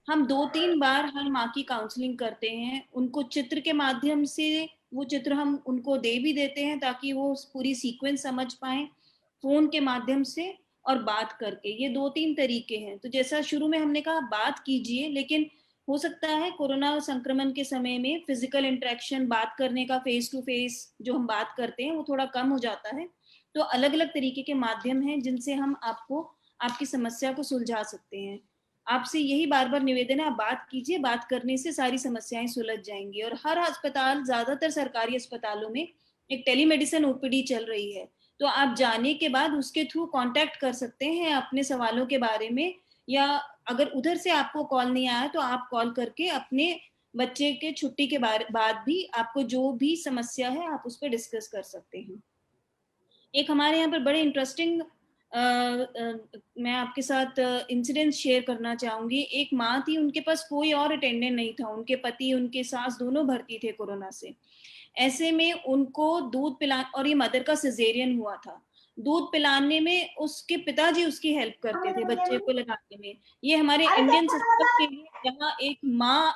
हम 2-3 बार हर माँ की काउंसलिंग करते हैं, उनको चित्र के माध्यम से वो चित्र हम उनको दे भी देते हैं ताकि वो पूरी सीक्वेंस समझ पाए, फोन के माध्यम से और बात करके। ये 2-3 तरीके हैं। तो जैसा शुरू में हमने कहा बात कीजिए, लेकिन हो सकता है कोरोना संक्रमण के समय में फिजिकल इंटरेक्शन, बात करने का फेस टू फेस जो हम बात करते हैं वो थोड़ा कम हो जाता है। तो अलग अलग तरीके के माध्यम हैं जिनसे हम आपको आपकी समस्या को सुलझा सकते हैं। आपसे यही बार बार निवेदन है, आप बात कीजिए, बात करने से सारी समस्याएं सुलझ जाएंगी। और हर अस्पताल, ज्यादातर सरकारी अस्पतालों में एक टेलीमेडिसिन ओपीडी चल रही है, तो आप जाने के बाद उसके थ्रू कांटेक्ट कर सकते हैं अपने सवालों के बारे में, या अगर उधर से आपको कॉल नहीं आया तो आप कॉल करके अपने बच्चे के छुट्टी के बाद भी आपको जो भी समस्या है आप उस पर डिस्कस कर सकते हैं। एक हमारे यहाँ पर बड़े इंटरेस्टिंग मैं आपके साथ इंसिडेंट शेयर करना चाहूंगी। एक माँ थी, उनके पास कोई और अटेंडेंट नहीं था, उनके पति उनके सास दोनों भर्ती थे कोरोना से। ऐसे में उनको दूध पिला, और ये मदर का सिजेरियन हुआ था, दूध पिलाने में उसके पिताजी उसकी हेल्प करते थे बच्चे को लगाने में। ये हमारे इंडियन सिस्टम के लिए, जहाँ एक माँ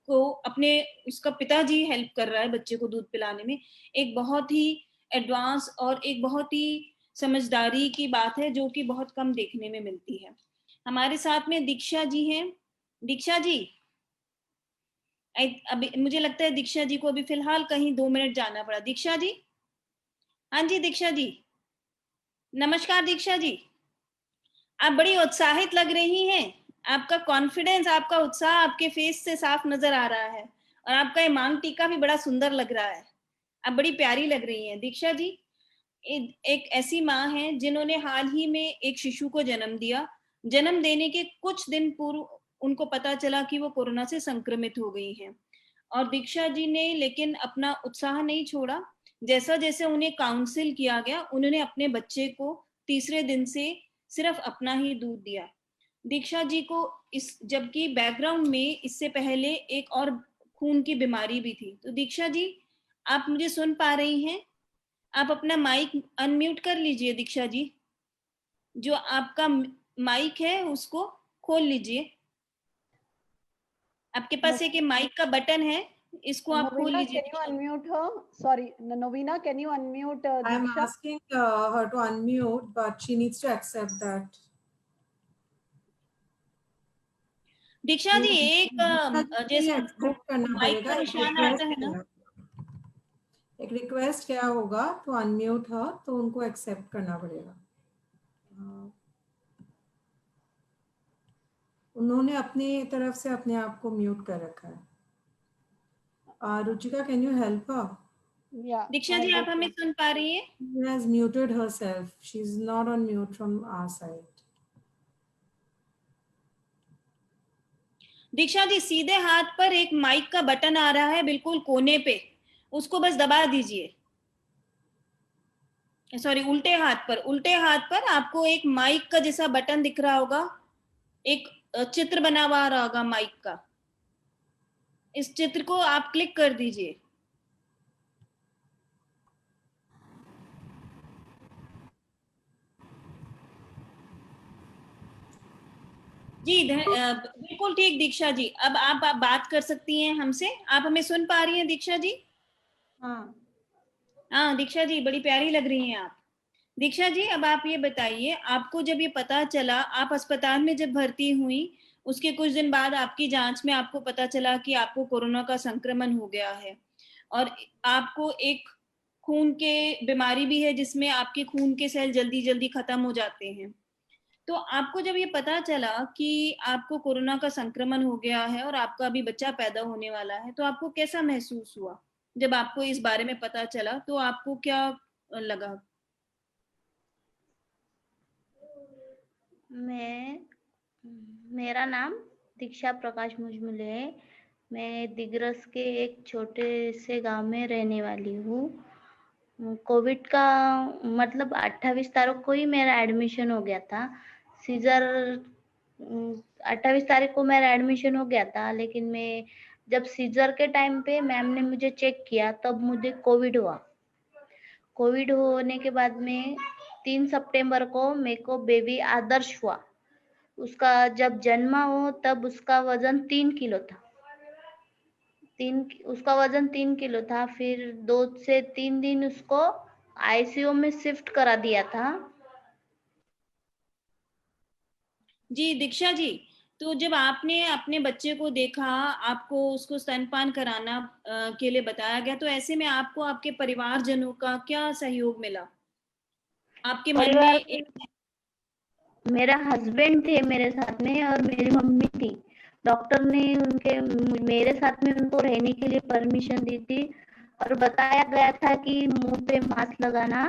को अपने उसका पिताजी हेल्प कर रहा है बच्चे को दूध पिलाने में, एक बहुत ही एडवांस और एक बहुत ही समझदारी की बात है जो कि बहुत कम देखने में मिलती है। हमारे साथ में दीक्षा जी हैं। दीक्षा जी, अभी मुझे लगता है दीक्षा जी को अभी फिलहाल कहीं 2 मिनट जाना पड़ा। दीक्षा जी, हाँ जी दीक्षा जी, नमस्कार दीक्षा जी। आप बड़ी उत्साहित लग रही हैं, आपका कॉन्फिडेंस, आपका उत्साह आपके फेस से साफ नजर आ रहा है, और आपका ये मांग टीका भी बड़ा सुंदर लग रहा है। आप बड़ी प्यारी लग रही हैं दीक्षा जी। एक ऐसी माँ है जिन्होंने हाल ही में एक शिशु को जन्म दिया। जन्म देने के कुछ दिन पूर्व उनको पता चला कि वो कोरोना से संक्रमित हो गई हैं। और दीक्षा जी ने लेकिन अपना उत्साह नहीं छोड़ा। जैसा जैसे उन्हें काउंसिल किया गया, उन्होंने अपने बच्चे को तीसरे दिन से सिर्फ अपना ही दूध दिया। दीक्षा जी को जबकि बैकग्राउंड में इससे पहले एक और खून की बीमारी भी थी। तो दीक्षा जी, आप मुझे सुन पा रही हैं? आप अपना माइक अनम्यूट कर लीजिए दीक्षा जी। जो आपका माइक है उसको खोल लीजिए। आपके पास एक माइक का बटन है, इसको आप खोल लीजिए। Can you unmute her? Sorry, Novina, can you unmute I am Diksha? asking her to unmute, but she needs to accept that. Diksha ji, एक जैसे एक्सेप्ट करना माइक पड़ेगा, का निशान आता है ना, एक रिक्वेस्ट क्या होगा तो अनम्यूट हो, तो उनको एक्सेप्ट करना पड़ेगा। उन्होंने अपनी तरफ से अपने आप को म्यूट कर रखा है। Ruchika, can you help her? Yeah. Diksha ji, आप हमें सुन पा रही हैं? She has muted herself. She is not on mute from our side. Diksha ji, सीधे हाथ पर एक माइक का बटन आ रहा है बिल्कुल कोने पे, उसको बस दबा दीजिए। सॉरी, उल्टे हाथ पर आपको एक माइक का जैसा बटन दिख रहा होगा, एक चित्र बना हुआ आ रहा होगा माइक का। इस चित्र को आप क्लिक कर दीजिए। जी, बिल्कुल ठीक दीक्षा जी। अब आप बात कर सकती हैं हमसे। आप हमें सुन पा रही हैं दीक्षा जी? हाँ दीक्षा जी, बड़ी प्यारी लग रही हैं आप। दीक्षा जी, अब आप ये बताइए, आपको जब ये पता चला, आप अस्पताल में जब भर्ती हुई, उसके कुछ दिन बाद आपकी जांच में आपको पता चला कि आपको कोरोना का संक्रमण हो गया है और आपको एक खून के बीमारी भी है जिसमें आपके खून के सेल जल्दी जल्दी खत्म हो जाते हैं। तो आपको जब ये पता चला कि आपको कोरोना का संक्रमण हो गया है और आपका अभी बच्चा पैदा होने वाला है, तो आपको कैसा महसूस हुआ? जब आपको इस बारे में पता चला तो आपको क्या लगा? मेरा नाम दीक्षा प्रकाश मुजमुले है। मैं दिग्रस के एक छोटे से गांव में रहने वाली हूँ। कोविड का मतलब 28 तारीख को ही मेरा एडमिशन हो गया था। सीजर 28 तारीख को मेरा एडमिशन हो गया था, लेकिन मैं जब सीजर के टाइम पे मैम ने मुझे चेक किया तब मुझे कोविड हुआ। कोविड होने के बाद में 3 सितंबर को मेरे को बेबी आदर्श हुआ। उसका जब जन्म हो तब उसका वजन 3 किलो था। उसका वजन 3 किलो था। फिर 2 से 3 दिन उसको आईसीयू में शिफ्ट करा दिया था। जी दीक्षा जी, तो जब आपने अपने बच्चे को देखा, आपको उसको स्तनपान कराना के लिए बताया गया, तो ऐसे में आपको आपके परिवारजनों का क्या सहयोग मिला? आपके मन में मेरा हस्बैंड थे मेरे साथ में और मेरी मम्मी थी। डॉक्टर ने मेरे साथ में उनको रहने के लिए परमिशन दी थी और बताया गया था कि मुंह पे मास्क लगाना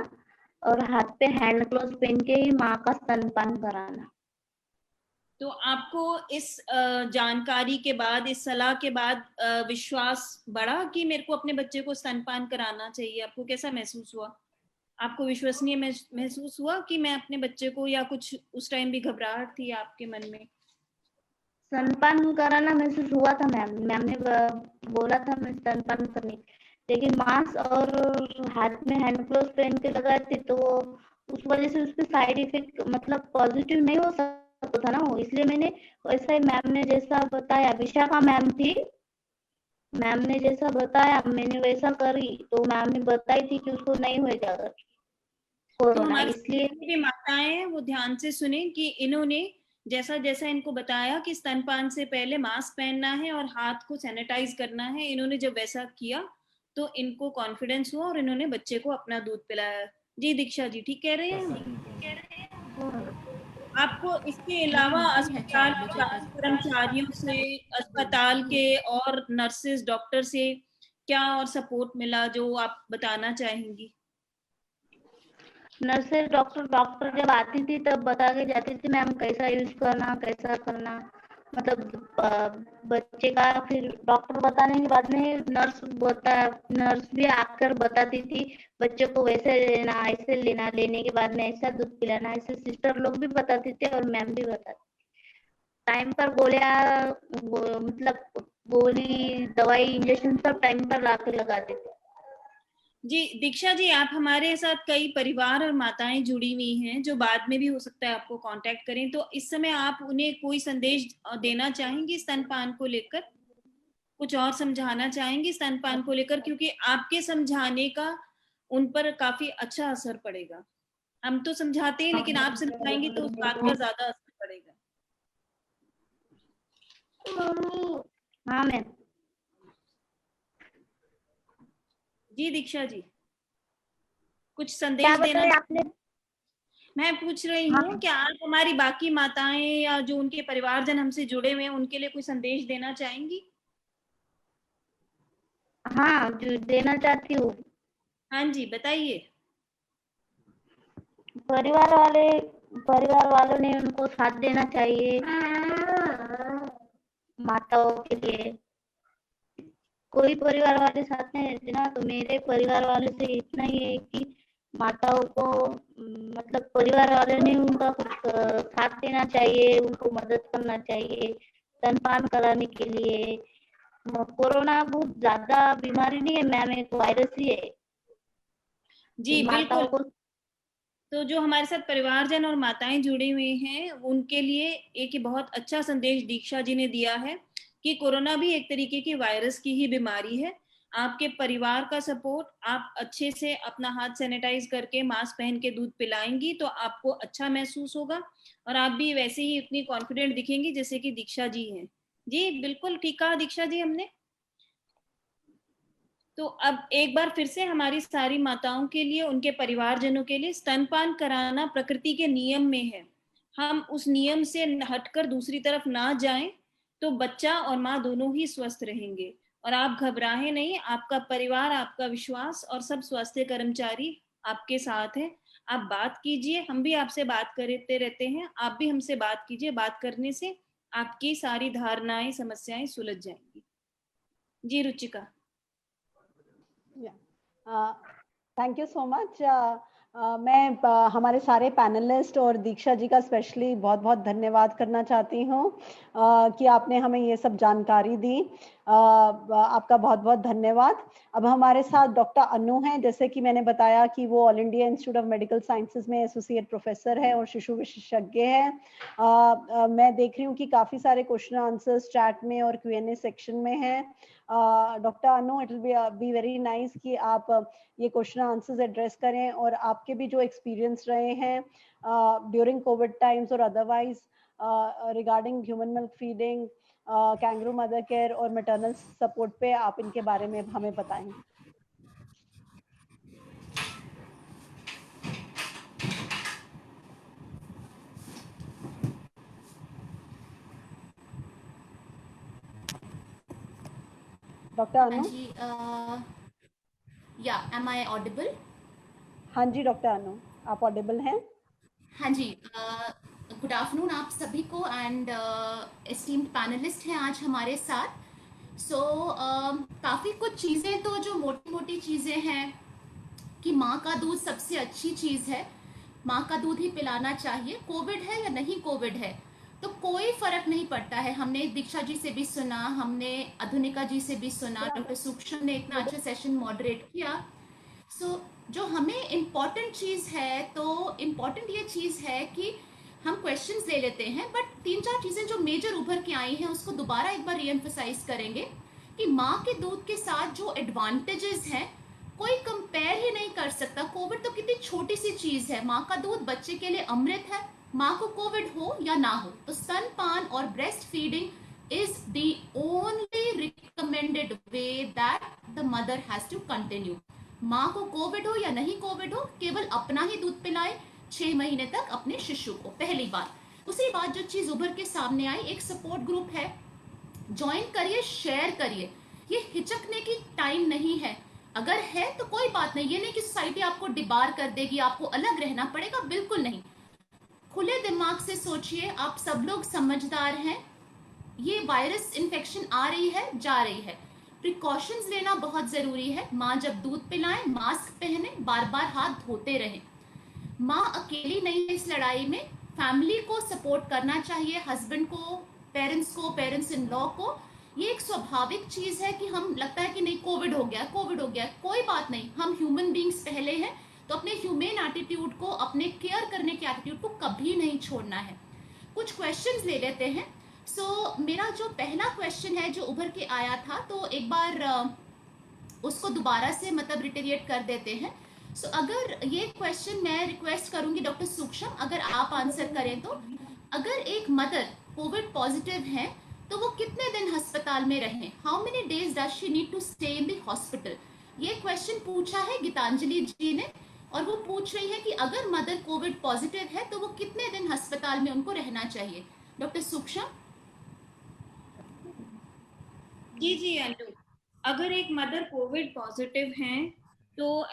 और हाथ पे हैंड ग्लोव्स पहन के ही माँ का स्तनपान कराना। तो आपको इस जानकारी के बाद, इस सलाह के बाद विश्वास बढ़ा कि मेरे को अपने बच्चे को स्तनपान कराना चाहिए? आपको कैसा महसूस हुआ? आपको विश्वसनीय महसूस हुआ कि मैं अपने बच्चे को, या कुछ उस टाइम भी घबराहट थी आपके मन में? स्तनपान कराना महसूस हुआ था। मैम ने बोला था मैं स्तनपान करने, लेकिन मास्क और हाथ में हैंड ग्लोव्स पहन के लगाए थे तो उस वजह से उसके साइड इफेक्ट मतलब पॉजिटिव नहीं हो सकता था ना वो, इसलिए मैंने वैसा ही मैम ने जैसा बताया, विशाखा मैम थी, मैम ने जैसा बताया मैंने वैसा करी। तो मैम ने बताई थी कि उसको नहीं होगा कोरोना, इसलिए भी माताएं हैं वो ध्यान से सुने कि इन्होंने जैसा जैसा इनको बताया कि स्तनपान से पहले मास्क पहनना है और हाथ को सैनिटाइज करना है, इन्होंने जब वैसा किया तो इनको कॉन्फिडेंस हुआ और इन्होंने बच्चे को अपना दूध पिलाया। जी दीक्षा जी, ठीक कह रहे हैं? आपको इसके अलावा अस्पताल कर्मचारियों से, अस्पताल के और नर्सेस, डॉक्टर से क्या और सपोर्ट मिला जो आप बताना चाहेंगी? नर्सेस डॉक्टर जब आती थी तब बता के जाती थी मैम कैसा यूज करना, कैसा करना। मतलब बच्चे का फिर डॉक्टर बताने के बाद में नर्स भी आकर बताती थी बच्चे को वैसे लेना, ऐसे लेना, लेने के बाद में ऐसा दूध पिलाना, ऐसे सिस्टर लोग भी बताते थे और मैम भी बताती। टाइम पर गोलियां मतलब गोली, दवाई, इंजेक्शन सब टाइम पर लाके लगाते थे। जी दीक्षा जी, आप हमारे साथ कई परिवार और माताएं जुड़ी हुई हैं जो बाद में भी हो सकता है आपको कांटेक्ट करें, तो इस समय आप उन्हें कोई संदेश देना चाहेंगी स्तनपान को लेकर? कुछ और समझाना चाहेंगी स्तनपान को लेकर, क्योंकि आपके समझाने का उन पर काफी अच्छा असर पड़ेगा। हम तो समझाते हैं लेकिन आप समझाएंगी तो उस बात का ज्यादा असर पड़ेगा। हाँ मैम। जी दीक्षा जी, कुछ क्या संदेश देना बताया आपने? मैं पूछ रही हाँ हूँ, क्या आप हमारी बाकी माताएं या जो उनके परिवारजन हमसे जुड़े हुए हैं उनके लिए कोई संदेश देना चाहेंगी? हाँ, जो देना चाहती हूँ। हाँ जी बताइए। परिवार वालों ने उनको साथ देना चाहिए माताओं के लिए। कोई परिवार वाले साथ में रहते ना, तो मेरे परिवार वाले से इतना ही है कि माताओं को मतलब परिवार वाले ने उनका कुछ साथ देना चाहिए, उनको मदद करना चाहिए स्तनपान कराने के लिए। कोरोना बहुत ज्यादा बीमारी नहीं है मैम, एक वायरस ही है। जी माताओं बिल्कुल। को तो जो हमारे साथ परिवारजन और माताएं जुड़ी हुई हैं उनके लिए एक बहुत अच्छा संदेश दीक्षा जी ने दिया है कि कोरोना भी एक तरीके की वायरस की ही बीमारी है। आपके परिवार का सपोर्ट, आप अच्छे से अपना हाथ सैनिटाइज करके मास्क पहन के दूध पिलाएंगी तो आपको अच्छा महसूस होगा और आप भी वैसे ही इतनी कॉन्फिडेंट दिखेंगी जैसे कि दीक्षा जी हैं। जी बिल्कुल ठीक कहा दीक्षा जी हमने। तो अब एक बार फिर से हमारी सारी माताओं के लिए, उनके परिवारजनों के लिए, स्तनपान कराना प्रकृति के नियम में है। हम उस नियम से हटकर दूसरी तरफ ना जाएं तो बच्चा और माँ दोनों ही स्वस्थ रहेंगे। और आप घबराएं नहीं, आपका परिवार, आपका विश्वास और सब स्वास्थ्य कर्मचारी आपके साथ हैं। आप बात कीजिए, हम भी आपसे बात करते रहते हैं, आप भी हमसे बात कीजिए। बात करने से आपकी सारी धारणाएं, समस्याएं सुलझ जाएंगी। जी Ruchika. Thank you so much. मैं हमारे सारे पैनलिस्ट और दीक्षा जी का स्पेशली बहुत बहुत धन्यवाद करना चाहती हूँ कि आपने हमें ये सब जानकारी दी। आपका बहुत बहुत धन्यवाद। अब हमारे साथ डॉक्टर अनु हैं, जैसे कि मैंने बताया कि वो all India institute of medical sciences में एसोसिएट प्रोफेसर है और शिशु विशेषज्ञ है। मैं देख रही हूँ कि काफ़ी सारे क्वेश्चन आंसर्स चैट में और Q&A सेक्शन में हैं। Doctor Anu, it will be very nice कि आप ये क्वेश्चन आंसर्स एड्रेस करें और आपके भी जो एक्सपीरियंस रहे हैं ड्यूरिंग कोविड टाइम्स और otherwise regarding human milk feeding, kangaroo mother care और मैटरनल सपोर्ट पे आप इनके बारे में हमें बताएं। डॉक्टर अनु। जी, या एम आई ऑडिबल? हाँ जी डॉक्टर अनु, आप ऑडिबल हैं। हाँ जी, गुड आफ्टरनून आप सभी को एंड एस्टीम्ड पैनलिस्ट हैं आज हमारे साथ। काफ़ी कुछ चीज़ें तो जो मोटी मोटी चीज़ें हैं कि माँ का दूध सबसे अच्छी चीज़ है, माँ का दूध ही पिलाना चाहिए। कोविड है या नहीं कोविड है तो कोई फर्क नहीं पड़ता है। हमने दीक्षा जी से भी सुना, हमने अधुनिका जी से भी सुना, डॉक्टर सूक्ष्म ने इतना अच्छा सेशन मॉडरेट किया। जो हमें इम्पॉर्टेंट चीज़ है, तो इम्पॉर्टेंट ये चीज़ है कि हम क्वेश्चंस ले लेते हैं बट 3-4 चीज़ें जो मेजर उभर के आई हैं उसको दोबारा एक बार रीएम्फसाइज करेंगे कि माँ के दूध के साथ जो एडवांटेजेस हैं कोई कंपेयर ही नहीं कर सकता। कोविड तो कितनी छोटी सी चीज़ है, माँ का दूध बच्चे के लिए अमृत है। माँ को कोविड हो या ना हो तो स्तनपान और breastfeeding is the only recommended way that the mother has to continue. माँ को कोविड हो या नहीं कोविड हो, केवल अपना ही दूध पिलाए 6 महीने तक अपने शिशु को, पहली बात। दूसरी बात जो चीज उभर के सामने आई, एक सपोर्ट ग्रुप है, ज्वाइन करिए, शेयर करिए। ये हिचकने की टाइम नहीं है, अगर है तो कोई बात नहीं। ये नहीं कि सोसाइटी आपको डिबार कर देगी, आपको अलग रहना पड़ेगा, बिल्कुल नहीं। खुले दिमाग से सोचिए, आप सब लोग समझदार हैं, ये वायरस इन्फेक्शन आ रही है, जा रही है। प्रिकॉशंस लेना बहुत जरूरी है। माँ जब दूध पिलाएं, मास्क पहने, बार बार हाथ धोते रहें। माँ अकेली नहीं है इस लड़ाई में, फैमिली को सपोर्ट करना चाहिए, हस्बैंड को, पेरेंट्स इन लॉ को। ये एक स्वाभाविक चीज है कि हम लगता है कि नहीं कोविड हो गया, कोई बात नहीं, हम ह्यूमन बींग्स पहले हैं, तो अपने ह्यूमन एटीट्यूड को, अपने केयर करने के एटीट्यूड को कभी नहीं छोड़ना है। कुछ क्वेश्चंस ले लेते हैं। मेरा जो पहला क्वेश्चन है जो उभर के आया था, तो एक बार उसको दोबारा से मतलब रिटेरिएट कर देते हैं। अगर ये क्वेश्चन मैं रिक्वेस्ट करूंगी डॉक्टर सूक्ष्म, अगर आप आंसर करें तो, अगर एक मदर कोविड पॉजिटिव है तो वो कितने दिन अस्पताल में रहें? How many days does she need to stay in the hospital? ये क्वेश्चन पूछा है गीतांजलि जी ने, और वो पूछ रही है कि अगर मदर कोविड पॉजिटिव है तो वो कितने दिन अस्पताल में उनको रहना चाहिए? डॉक्टर सूक्ष्म। जी अनु, अगर एक मदर कोविड पॉजिटिव हैं तो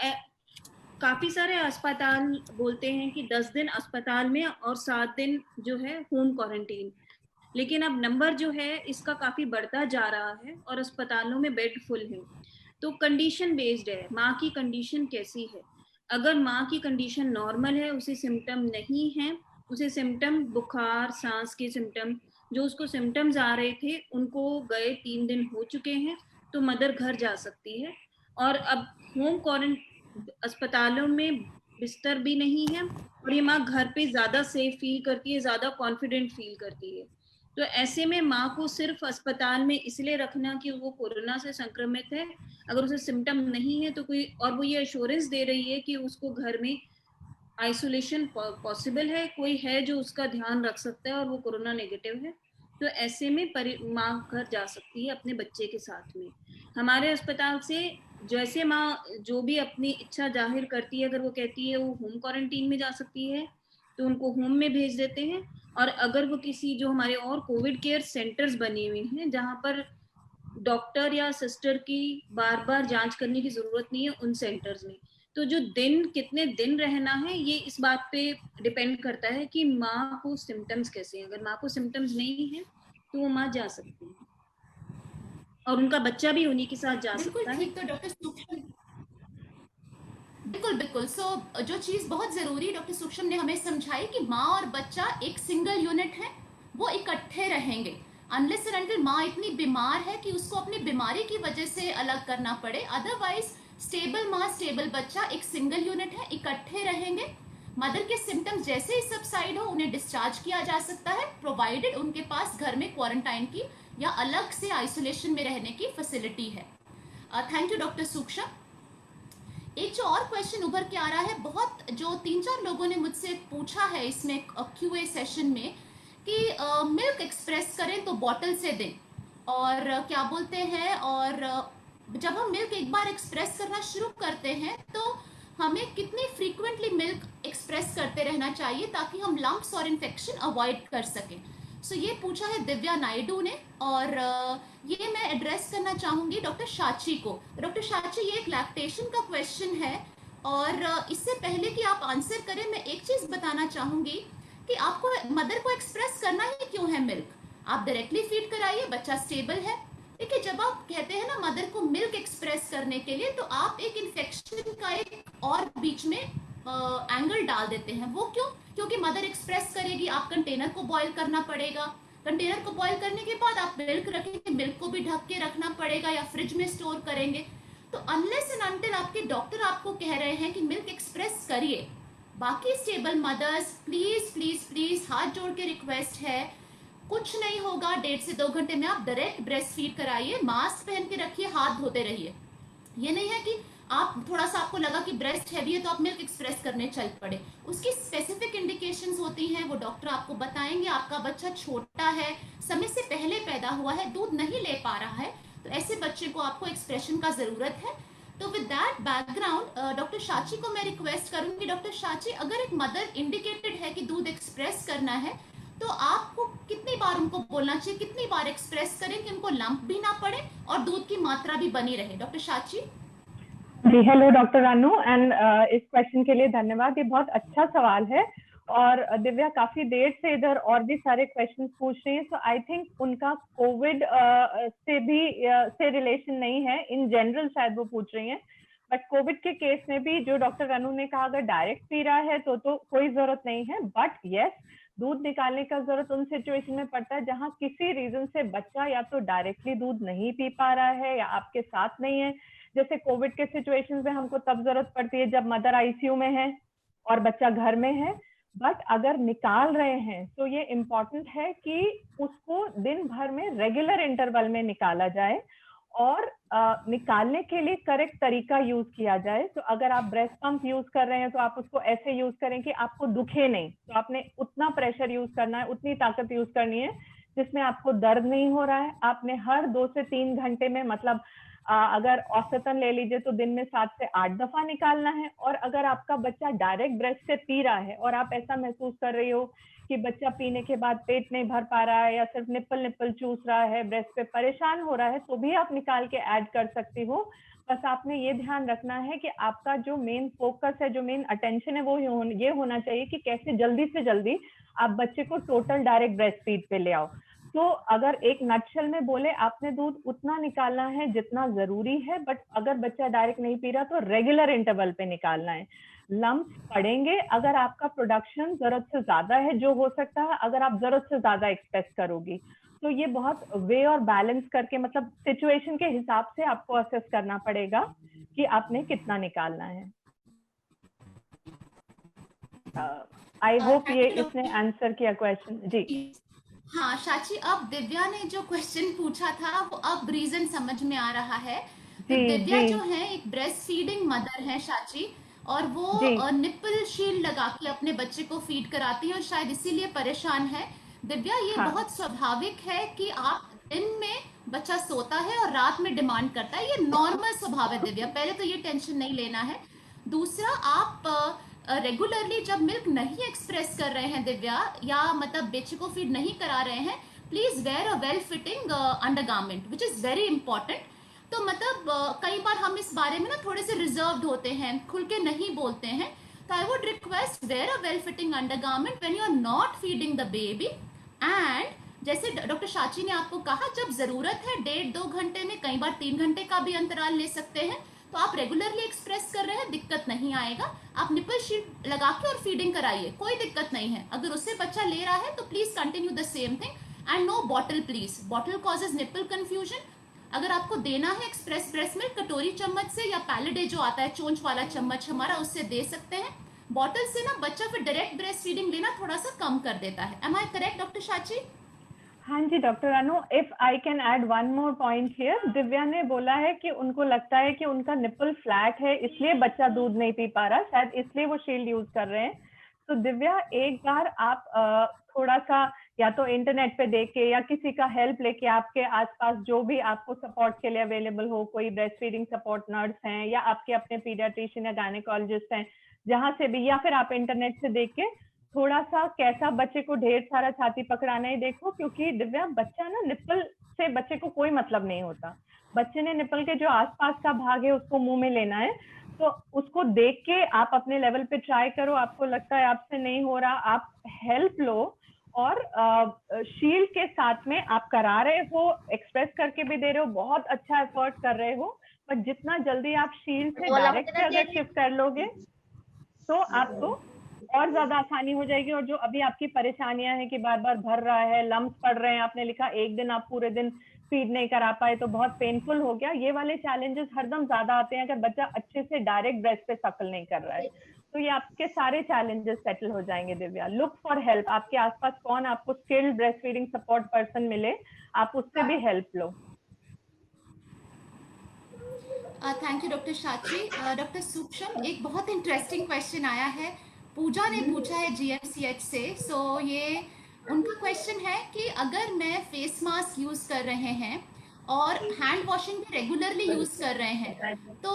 काफी सारे अस्पताल बोलते हैं कि 10 दिन अस्पताल में और 7 दिन जो है होम क्वारंटीन। लेकिन अब नंबर जो है इसका काफी बढ़ता जा रहा है और अस्पतालों में बेड फुल है। तो कंडीशन बेस्ड है, माँ की कंडीशन कैसी है। अगर माँ की कंडीशन नॉर्मल है, उसे सिम्टम नहीं है, उसे सिम्टम बुखार, सांस के सिम्टम, जो उसको सिम्टम्स आ रहे थे उनको गए 3 दिन हो चुके हैं, तो मदर घर जा सकती है। और अब होम क्वारंटीन अस्पतालों में बिस्तर भी नहीं है और ये माँ घर पे ज्यादा सेफ फील करती है, ज्यादा कॉन्फिडेंट फील करती है। तो ऐसे में माँ को सिर्फ अस्पताल में इसलिए रखना कि वो कोरोना से संक्रमित है, अगर उसे सिम्टम नहीं है तो कोई, और वो ये एश्योरेंस दे रही है कि उसको घर में आइसोलेशन पॉसिबल है, कोई है जो उसका ध्यान रख सकता है और वो कोरोना नेगेटिव है, तो ऐसे में माँ घर जा सकती है अपने बच्चे के साथ में। हमारे अस्पताल से जैसे माँ जो भी अपनी इच्छा जाहिर करती है, अगर वो कहती है वो होम क्वारंटीन में जा सकती है तो उनको होम में भेज देते हैं। और अगर वो किसी जो हमारे और कोविड केयर सेंटर्स बने हुए हैं जहाँ पर डॉक्टर या सिस्टर की बार बार जांच करने की जरूरत नहीं है, उन सेंटर्स में तो जो दिन कितने दिन रहना है ये इस बात पे डिपेंड करता है कि माँ को सिम्टम्स कैसे हैं। अगर माँ को सिम्टम्स नहीं है तो वो माँ जा सकती है और उनका बच्चा भी उन्हीं के साथ जा सकता है। ठीक, तो डॉक्टर सूक्ष्म बिल्कुल। जो चीज बहुत जरूरी डॉक्टर सूक्ष्म ने हमें समझाई कि माँ और बच्चा एक सिंगल यूनिट है, वो इकट्ठे रहेंगे अनलेस एंड अनटिल माँ इतनी बीमार है कि उसको अपनी बीमारी की वजह से अलग करना पड़े। अदरवाइज स्टेबल माँ स्टेबल बच्चा एक सिंगल यूनिट है, इकट्ठे रहेंगे। मदर के सिम्टम्स जैसे ही सबसाइड हो उन्हें डिस्चार्ज किया जा सकता है, प्रोवाइडेड उनके पास घर में क्वारंटाइन की या अलग से आइसोलेशन में रहने की फैसिलिटी है। Thank you doctor Sukshma. एक जो और क्वेश्चन उभर के आ रहा है, बहुत जो 3-4 लोगों ने मुझसे पूछा है इसमें क्यूए सेशन में कि मिल्क एक्सप्रेस करें तो बॉटल से दें, और क्या बोलते हैं, और जब हम मिल्क एक बार एक्सप्रेस करना शुरू करते हैं तो हमें कितनी फ्रीक्वेंटली मिल्क एक्सप्रेस करते रहना चाहिए ताकि हम लम्प्स और इन्फेक्शन अवॉइड कर सकें। ये पूछा है दिव्या नायडू ने, और ये मैं एड्रेस करना चाहूंगी डॉक्टर शाची को। डॉक्टर शाची, ये एक लैक्टेशन का क्वेश्चन है, और इससे पहले कि आप आंसर करें मैं एक चीज बताना चाहूंगी कि आपको मदर को एक्सप्रेस करना ही क्यों है मिल्क? आप डायरेक्टली फीड कराइए, बच्चा स्टेबल है। देखिए, जब आप कहते हैं ना मदर को मिल्क एक्सप्रेस करने के लिए, तो आप एक इन्फेक्शन का एक और बीच में एंगल डाल देते हैं। वो क्यों? क्योंकि मदर एक्सप्रेस करेगी, आप कंटेनर को बॉईल करना पड़ेगा, कंटेनर को बॉईल करने के बाद आप मिल्क रखेंगे, मिल्क को भी ढक के रखना पड़ेगा या फ्रिज में स्टोर करेंगे। तो अनलेस एंड अनटिल आपके डॉक्टर आपको कह रहे हैं कि मिल्क एक्सप्रेस करिए, बाकी stable mothers please please please हाथ जोड़ के रिक्वेस्ट है, कुछ नहीं होगा, 1.5 से 2 घंटे में आप डायरेक्ट ब्रेस्ट फीड कराइए, मास्क पहन के रखिए, हाथ धोते रहिए। ये नहीं है कि आप थोड़ा सा आपको लगा कि ब्रेस्ट हैवी है तो आप मिल्क एक्सप्रेस करने चल पड़े। उसकी स्पेसिफिक इंडिकेशंस होती हैं, वो डॉक्टर आपको बताएंगे। आपका बच्चा छोटा है, समय से पहले पैदा हुआ है, दूध नहीं ले पा रहा है, तो ऐसे बच्चे को आपको एक्सप्रेशन का जरूरत है। तो विद दैट बैकग्राउंड डॉक्टर शाची को मैं रिक्वेस्ट करूंगी, डॉक्टर शाची, अगर एक मदर इंडिकेटेड है कि दूध एक्सप्रेस करना है तो आपको कितनी बार उनको बोलना चाहिए, कितनी बार एक्सप्रेस करें कि उनको लंप भी ना पड़े और दूध की मात्रा भी बनी रहे? Doctor Shachi ji, hello doctor Anu, and इस क्वेश्चन के लिए धन्यवाद। ये बहुत अच्छा सवाल है और दिव्या काफी देर से इधर और भी सारे क्वेश्चन पूछ रही है, सो आई थिंक उनका कोविड से रिलेशन नहीं है, इन जनरल शायद वो पूछ रही हैं, बट कोविड के केस में भी जो डॉक्टर रानू ने कहा अगर डायरेक्ट पी रहा है तो कोई जरूरत नहीं है, बट यस दूध निकालने का जरूरत उन सिचुएशन में पड़ता है जहां किसी रीजन से बच्चा या तो डायरेक्टली दूध नहीं पी पा रहा है या आपके साथ नहीं है। जैसे कोविड के सिचुएशन में हमको तब जरूरत पड़ती है जब मदर आईसीयू में है और बच्चा घर में है, बट अगर निकाल रहे हैं तो ये इम्पोर्टेंट है कि उसको दिन भर में रेगुलर इंटरवल में निकाला जाए और निकालने के लिए करेक्ट तरीका यूज किया जाए। तो अगर आप ब्रेस्ट पंप यूज कर रहे हैं तो आप उसको ऐसे यूज करें कि आपको दुखे नहीं, तो आपने उतना प्रेशर यूज करना है, उतनी ताकत यूज करनी है जिसमें आपको दर्द नहीं हो रहा है। आपने हर 2 से 3 घंटे में, मतलब अगर औसतन ले लीजिए तो दिन में 7 से 8 दफा निकालना है। और अगर आपका बच्चा डायरेक्ट ब्रेस्ट से पी रहा है और आप ऐसा महसूस कर रही हो कि बच्चा पीने के बाद पेट नहीं भर पा रहा है या सिर्फ निप्पल चूस रहा है, ब्रेस्ट पे परेशान हो रहा है, तो भी आप निकाल के ऐड कर सकती हो। बस आपने ये ध्यान रखना है कि आपका जो मेन फोकस है, जो मेन अटेंशन है, वो ये होना चाहिए कि कैसे जल्दी से जल्दी आप बच्चे को टोटल डायरेक्ट ब्रेस्ट फीड पे ले आओ। तो अगर एक नटशेल में बोले, आपने दूध उतना निकालना है जितना जरूरी है, बट अगर बच्चा डायरेक्ट नहीं पी रहा तो रेगुलर इंटरवल पे निकालना है। लम्प्स पड़ेंगे अगर आपका प्रोडक्शन जरूरत से ज्यादा है, जो हो सकता है अगर आप जरूरत से ज्यादा एक्सपेक्ट करोगी। तो ये बहुत वे और बैलेंस करके, मतलब सिचुएशन के हिसाब से आपको असेस करना पड़ेगा कि आपने कितना निकालना है। आई होप ये इसने आंसर किया क्वेश्चन जी। हाँ शाची, अब दिव्या ने जो क्वेश्चन पूछा था वो अब रीजन समझ में आ रहा है। तो दिव्या जो है एक ब्रेस्ट फीडिंग मदर है शाची, और वो निप्पल शील्ड लगा के अपने बच्चे को फीड कराती है और शायद इसीलिए परेशान है। दिव्या ये बहुत स्वाभाविक है कि आप दिन में बच्चा सोता है और रात में डिमांड करता है, ये नॉर्मल स्वभाव है दिव्या, पहले तो ये टेंशन नहीं लेना है। दूसरा, आप रेगुलरली जब मिल्क नहीं एक्सप्रेस कर रहे हैं दिव्या, या मतलब बच्चे को फीड नहीं करा रहे हैं, please wear a well fitting undergarment which is very important. तो मतलब कई बार हम इस बारे में ना थोड़े से रिजर्व्ड होते हैं, खुल के नहीं बोलते हैं, तो I would request wear a well fitting undergarment when you are not feeding the baby. And जैसे डॉक्टर शाची ने आपको कहा, जब जरूरत है 1.5-2 घंटे में, कई बार 3 घंटे का भी अंतराल ले सकते हैं, तो आप रेगुलरली एक्सप्रेस कर रहे हैं, दिक्कत नहीं आएगा। आप निपल शीट लगा के और फीडिंग कराइए, कोई दिक्कत नहीं है। अगर उससे बच्चा ले रहा है तो please continue the same thing and no bottle please, bottle causes nipple confusion. अगर आपको देना है एक्सप्रेस ब्रेस्ट मिल्क, कटोरी चम्मच से या पैलेडे जो आता है चोंच वाला चम्मच हमारा, उससे दे सकते हैं। बॉटल से ना बच्चा फिर डायरेक्ट ब्रेस्ट फीडिंग लेना थोड़ा सा कम कर देता है। Am I correct doctor Shachi? हाँ जी doctor Ranu, if I can add one more point here. Divya ने बोला है कि उनको लगता है कि उनका निपल फ्लैट है इसलिए बच्चा दूध नहीं पी पा रहा, शायद इसलिए वो शील्ड यूज कर रहे हैं। तो दिव्या, एक बार आप थोड़ा सा या तो इंटरनेट पे देख के या किसी का हेल्प लेके, आपके आसपास जो भी आपको सपोर्ट के लिए अवेलेबल हो, कोई ब्रेस्ट फीडिंग सपोर्ट नर्स हैं या आपके अपने पीडियाट्रिशियन या गायनेकोलॉजिस्ट हैं, जहां से भी, या फिर आप इंटरनेट से देख के थोड़ा सा कैसा बच्चे को ढेर सारा छाती पकड़ाना ही देखो। क्योंकि दिव्या, बच्चा ना निप्पल से बच्चे को कोई मतलब नहीं होता, बच्चे ने निप्पल के जो आसपास का भाग है उसको मुंह में लेना है। तो उसको देख के आप अपने लेवल पे ट्राई करो, आपको लगता है आपसे नहीं हो रहा, आप हेल्प लो। और शील्ड के साथ में आप करा रहे हो, एक्सप्रेस करके भी दे रहे हो, बहुत अच्छा एफर्ट कर रहे हो, पर जितना जल्दी आप शील्ड से डायरेक्ट अगर शिफ्ट कर लोगे तो आपको और ज्यादा आसानी हो जाएगी। और जो अभी आपकी परेशानियां हैं कि बार बार भर रहा है, लम्स पड़ रहे हैं, आपने लिखा एक दिन आप पूरे दिन फीड नहीं करा पाए तो बहुत पेनफुल हो गया, ये वाले चैलेंजेस हरदम ज्यादा आते हैं अगर बच्चा अच्छे से डायरेक्ट ब्रेस्ट पे सकल नहीं कर रहा है। तो ये आपके सारे चैलेंजेस सेटल हो जाएंगे। Divya, look for help. आपके आसपास कौन आपको skilled breast feeding support person मिले, आप उससे भी हेल्प लो। Thank you doctor Shachi. Doctor Sukshma, एक बहुत इंटरेस्टिंग क्वेश्चन आया है, पूजा ने पूछा है GMCH से। ये उनका क्वेश्चन है कि अगर मैं फेस मास्क यूज कर रहे हैं और हैंड वॉशिंग भी रेगुलरली यूज कर रहे हैं, तो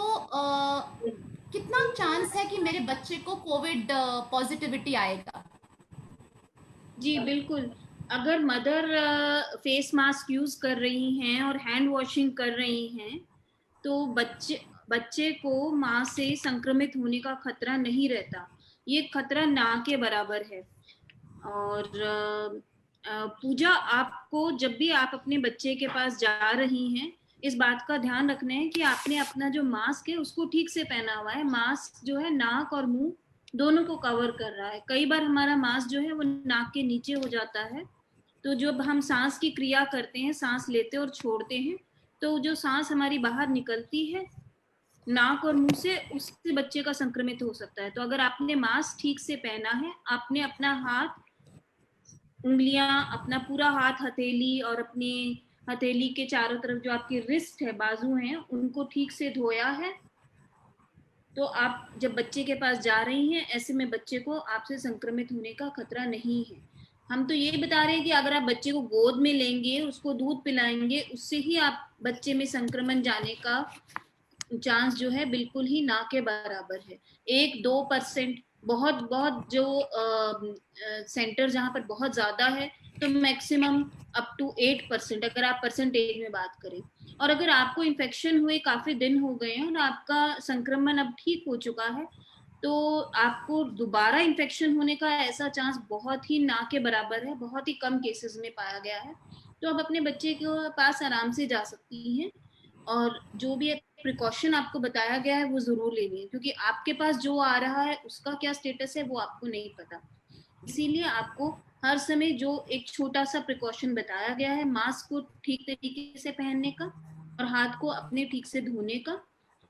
कितना चांस है कि मेरे बच्चे को कोविड पॉजिटिविटी आएगा? जी बिल्कुल, अगर मदर फेस मास्क यूज कर रही हैं और हैंड वॉशिंग कर रही हैं तो बच्चे को माँ से संक्रमित होने का खतरा नहीं रहता। ये खतरा ना के बराबर है। और पूजा, आपको जब भी आप अपने बच्चे के पास जा रही हैं, इस बात का ध्यान रखना है कि आपने अपना जो मास्क है उसको ठीक से पहना हुआ है। मास्क जो है नाक और मुंह दोनों को कवर कर रहा है। कई बार हमारा मास्क जो है वो नाक के नीचे हो जाता है, तो जब हम सांस की क्रिया करते हैं, सांस लेते और छोड़ते हैं, तो जो सांस हमारी बाहर निकलती है नाक और मुंह से, उससे बच्चे का संक्रमित हो सकता है। तो अगर आपने मास्क ठीक से पहना है, आपने अपना हाथ, उंगलियां, अपना पूरा हाथ, हथेली और अपनी हथेली के चारों तरफ जो आपकी रिस्ट है, बाजू हैं, उनको ठीक से धोया है, तो आप जब बच्चे के पास जा रही हैं, ऐसे में बच्चे को आपसे संक्रमित होने का खतरा नहीं है। हम तो ये बता रहे हैं कि अगर आप बच्चे को गोद में लेंगे, उसको दूध पिलाएंगे, उससे ही आप बच्चे में संक्रमण जाने का चांस जो है बिल्कुल ही ना के बराबर है। 1-2% बहुत बहुत जो सेंटर जहां पर बहुत ज्यादा है, तो मैक्सिमम अप टू 8% अगर आप परसेंटेज में बात करें। और अगर आपको इन्फेक्शन हुए काफी दिन हो गए हैं और आपका संक्रमण अब ठीक हो चुका है, तो आपको दोबारा इन्फेक्शन होने का ऐसा चांस बहुत ही ना के बराबर है, बहुत ही कम केसेस में पाया गया है। तो आप अपने बच्चे के पास आराम से जा सकती हैं, और जो भी प्रिकॉशन आपको बताया गया है वो जरूर लेनी है, क्योंकि आपके पास जो आ रहा है उसका क्या स्टेटस है वो आपको नहीं पता। इसीलिए आपको हर समय जो एक छोटा सा प्रिकॉशन बताया गया है, मास्क को ठीक तरीके से पहनने का और हाथ को अपने ठीक से धोने का,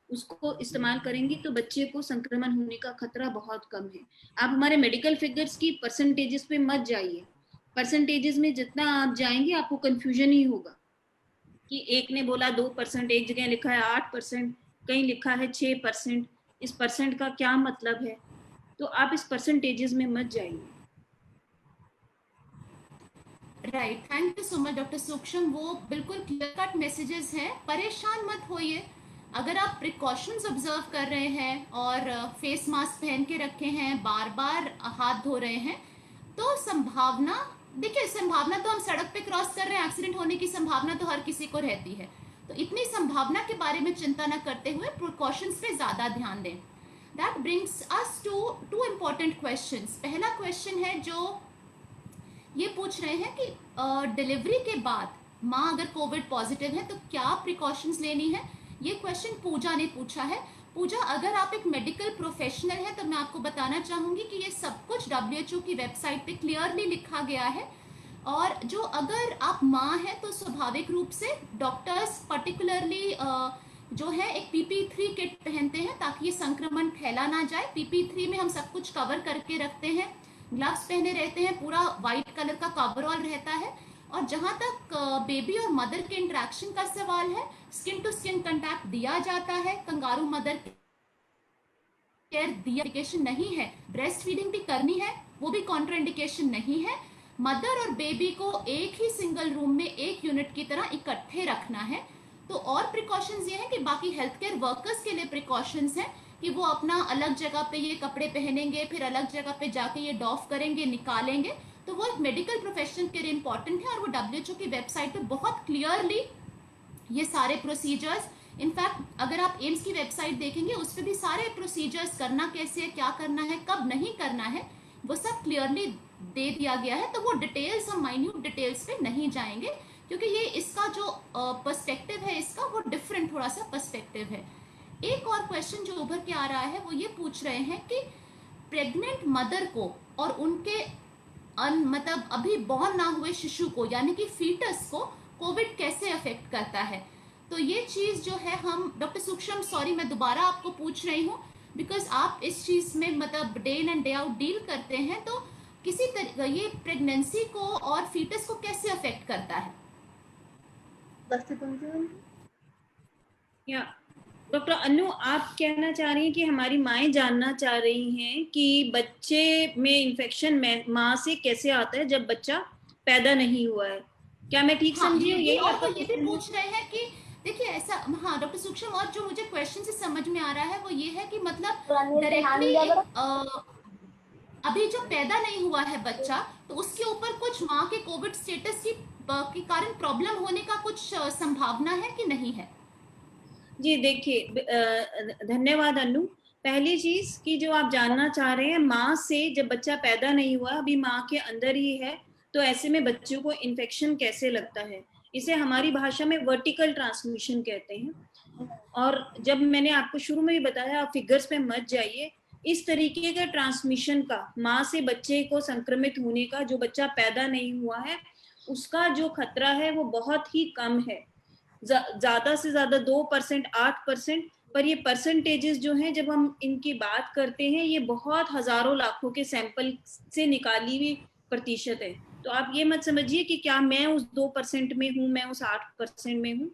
उसको इस्तेमाल करेंगे तो बच्चे को संक्रमण होने का खतरा बहुत कम है। आप हमारे मेडिकल फिगर्स की परसेंटेजेस पे मत जाइए। परसेंटेजेस में जितना आप जाएंगे आपको कंफ्यूजन ही होगा कि एक ने बोला 2%, एक जगह लिखा है 8%, कहीं लिखा है 6%। इस परसेंट का क्या मतलब है? तो आप इस परसेंटेजेस में मत जाइए। Right, thank you so much doctor सूक्ष्म। वो बिल्कुल क्लियर कट मैसेजेस हैं, परेशान मत होइए। अगर आप प्रिकॉशंस ऑब्जर्व कर रहे हैं और फेस मास्क पहन के रखे हैं, बार बार हाथ धो रहे हैं, तो संभावना, देखिए संभावना तो हम सड़क पे क्रॉस कर रहे हैं, एक्सीडेंट होने की संभावना तो हर किसी को रहती है, तो इतनी संभावना के बारे में चिंता न करते हुए प्रिकॉशंस पे ज्यादा ध्यान दें। That brings us to 2 important questions. पहला क्वेश्चन है जो ये पूछ रहे हैं कि डिलीवरी के बाद माँ अगर कोविड पॉजिटिव है तो क्या प्रिकॉशंस लेनी है। ये क्वेश्चन पूजा ने पूछा है। पूजा, अगर आप एक मेडिकल प्रोफेशनल हैं तो मैं आपको बताना चाहूंगी कि ये सब कुछ WHO की वेबसाइट पे क्लियरली लिखा गया है, और जो अगर आप माँ हैं तो स्वाभाविक रूप से डॉक्टर्स पर्टिकुलरली जो है एक PP3 किट पहनते हैं ताकि ये संक्रमण फैला ना जाए। PP3 में हम सब कुछ कवर करके रखते हैं, ग्लव्स पहने रहते हैं, पूरा व्हाइट कलर का कवरऑल रहता है, और जहां तक बेबी और मदर के इंटरेक्शन का सवाल है, स्किन टू स्किन कांटेक्ट दिया जाता है। कंगारू मदर केयर दिया इंडिकेशन नहीं है। ब्रेस्ट फीडिंग भी करनी है, वो भी कॉन्ट्राइंडिकेशन नहीं है। मदर और बेबी को एक ही सिंगल रूम में एक यूनिट की तरह इकट्ठे रखना है। तो और प्रिकॉशंस ये है कि बाकी हेल्थ केयर वर्कर्स के लिए प्रिकॉशंस हैं कि वो अपना अलग जगह पे ये कपड़े पहनेंगे, फिर अलग जगह पे जाके ये डॉफ करेंगे, निकालेंगे, तो वो एक मेडिकल प्रोफेशनल के लिए इंपॉर्टेंट है। और वो WHO की वेबसाइट पे बहुत क्लियरली ये सारे प्रोसीजर्स, इनफैक्ट अगर आप एम्स की वेबसाइट देखेंगे उस पर भी सारे प्रोसीजर्स, करना कैसे है, क्या करना है, कब नहीं करना है, वो सब क्लियरली दे दिया गया है। तो वो डिटेल्स, हम माइन्यूट डिटेल्स पे नहीं जाएंगे, क्योंकि ये इसका जो पर्सपेक्टिव है इसका वो डिफरेंट थोड़ा सा पर्सपेक्टिव है। एक और क्वेश्चन जो उभर के आ रहा है वो ये पूछ रहे हैं कि प्रेग्नेंट मदर को और उनके मतलब अभी बॉर्न ना हुए शिशु को, यानी कि फीटस को कोविड कैसे अफेक्ट करता है। तो ये चीज जो है हम डॉक्टर सूक्ष्म, सॉरी मैं दोबारा आपको पूछ रही हूँ, बिकॉज आप इस चीज में मतलब day in and day out deal करते हैं, तो किसी तरह ये प्रेगनेंसी को और फीटस को कैसे अफेक्ट करता है। या डॉक्टर अनु, आप कहना चाह रही हैं कि हमारी माएँ जानना चाह रही हैं कि बच्चे में इन्फेक्शन माँ से कैसे आता है जब बच्चा पैदा नहीं हुआ है, क्या मैं ठीक समझी हूँ? ये और ये भी पूछ रहे हैं कि देखिए ऐसा, हाँ डॉक्टर सूक्ष्म, और जो मुझे क्वेश्चन से समझ में आ रहा है वो ये है कि मतलब डायरेक्टली अभी जो पैदा नहीं हुआ है बच्चा, तो उसके ऊपर कुछ माँ के कोविड स्टेटस के कारण प्रॉब्लम होने का कुछ संभावना है कि नहीं है? जी देखिए, धन्यवाद अनु। पहली चीज कि जो आप जानना चाह रहे हैं, माँ से जब बच्चा पैदा नहीं हुआ, अभी माँ के अंदर ही है, तो ऐसे में बच्चों को इन्फेक्शन कैसे लगता है, इसे हमारी भाषा में वर्टिकल ट्रांसमिशन कहते हैं। और जब मैंने आपको शुरू में भी बताया, आप फिगर्स पे मत जाइए, इस तरीके का ट्रांसमिशन का, माँ से बच्चे को संक्रमित होने का, जो बच्चा पैदा नहीं हुआ है उसका जो खतरा है वो बहुत ही कम है, ज्यादा से ज्यादा 2%, 8%। पर ये परसेंटेजेस जो हैं, जब हम इनकी बात करते हैं, ये बहुत हजारों लाखों के सैंपल से निकाली हुई प्रतिशत है। तो आप ये मत समझिए कि क्या मैं उस 2% में हूँ, मैं उस 8% में हूँ।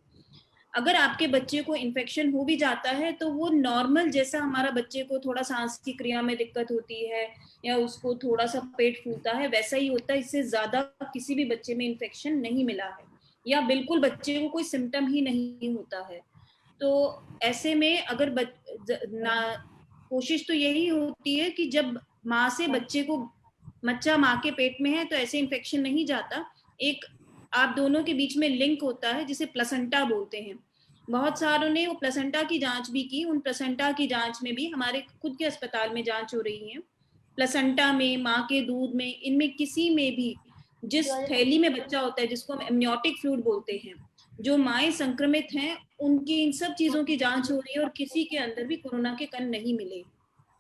अगर आपके बच्चे को इन्फेक्शन हो भी जाता है तो वो नॉर्मल, जैसा हमारा बच्चे को थोड़ा सांस की क्रिया में दिक्कत होती है या उसको थोड़ा सा पेट फूलता है, वैसा ही होता है। इससे ज्यादा किसी भी बच्चे में इन्फेक्शन नहीं मिला है, या बिल्कुल बच्चे को कोई सिम्टम ही नहीं होता है। तो ऐसे में अगर कोशिश तो यही होती है कि जब माँ से बच्चे को, बच्चा माँ के पेट में है तो ऐसे इन्फेक्शन नहीं जाता। एक आप दोनों के बीच में लिंक होता है जिसे प्लेसेंटा बोलते हैं। बहुत सारों ने वो प्लेसेंटा की जांच भी की, उन प्लेसेंटा की जांच में भी हमारे खुद के अस्पताल में जांच हो रही है, प्लेसेंटा में, माँ के दूध में, इनमें किसी में भी जिस थैली में बच्चा होता है, जिसको हम एमनियोटिक फ्लूइड बोलते हैं, जो माएँ संक्रमित हैं उनकी इन सब चीजों की जांच हो रही है और किसी के अंदर भी कोरोना के कण नहीं मिले।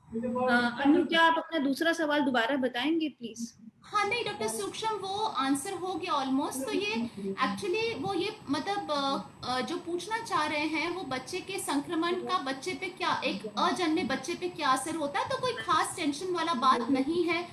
अनु, क्या आप अपना दूसरा सवाल दोबारा बताएंगे प्लीज? हाँ नहीं डॉक्टर सूक्ष्म, वो आंसर हो गया ऑलमोस्ट। तो ये एक्चुअली वो ये मतलब जो पूछना चाह रहे हैं वो बच्चे के संक्रमण का बच्चे पे क्या, एक अजन्मे बच्चे पे क्या असर होता है। तो कोई खास टेंशन वाला बात नहीं है,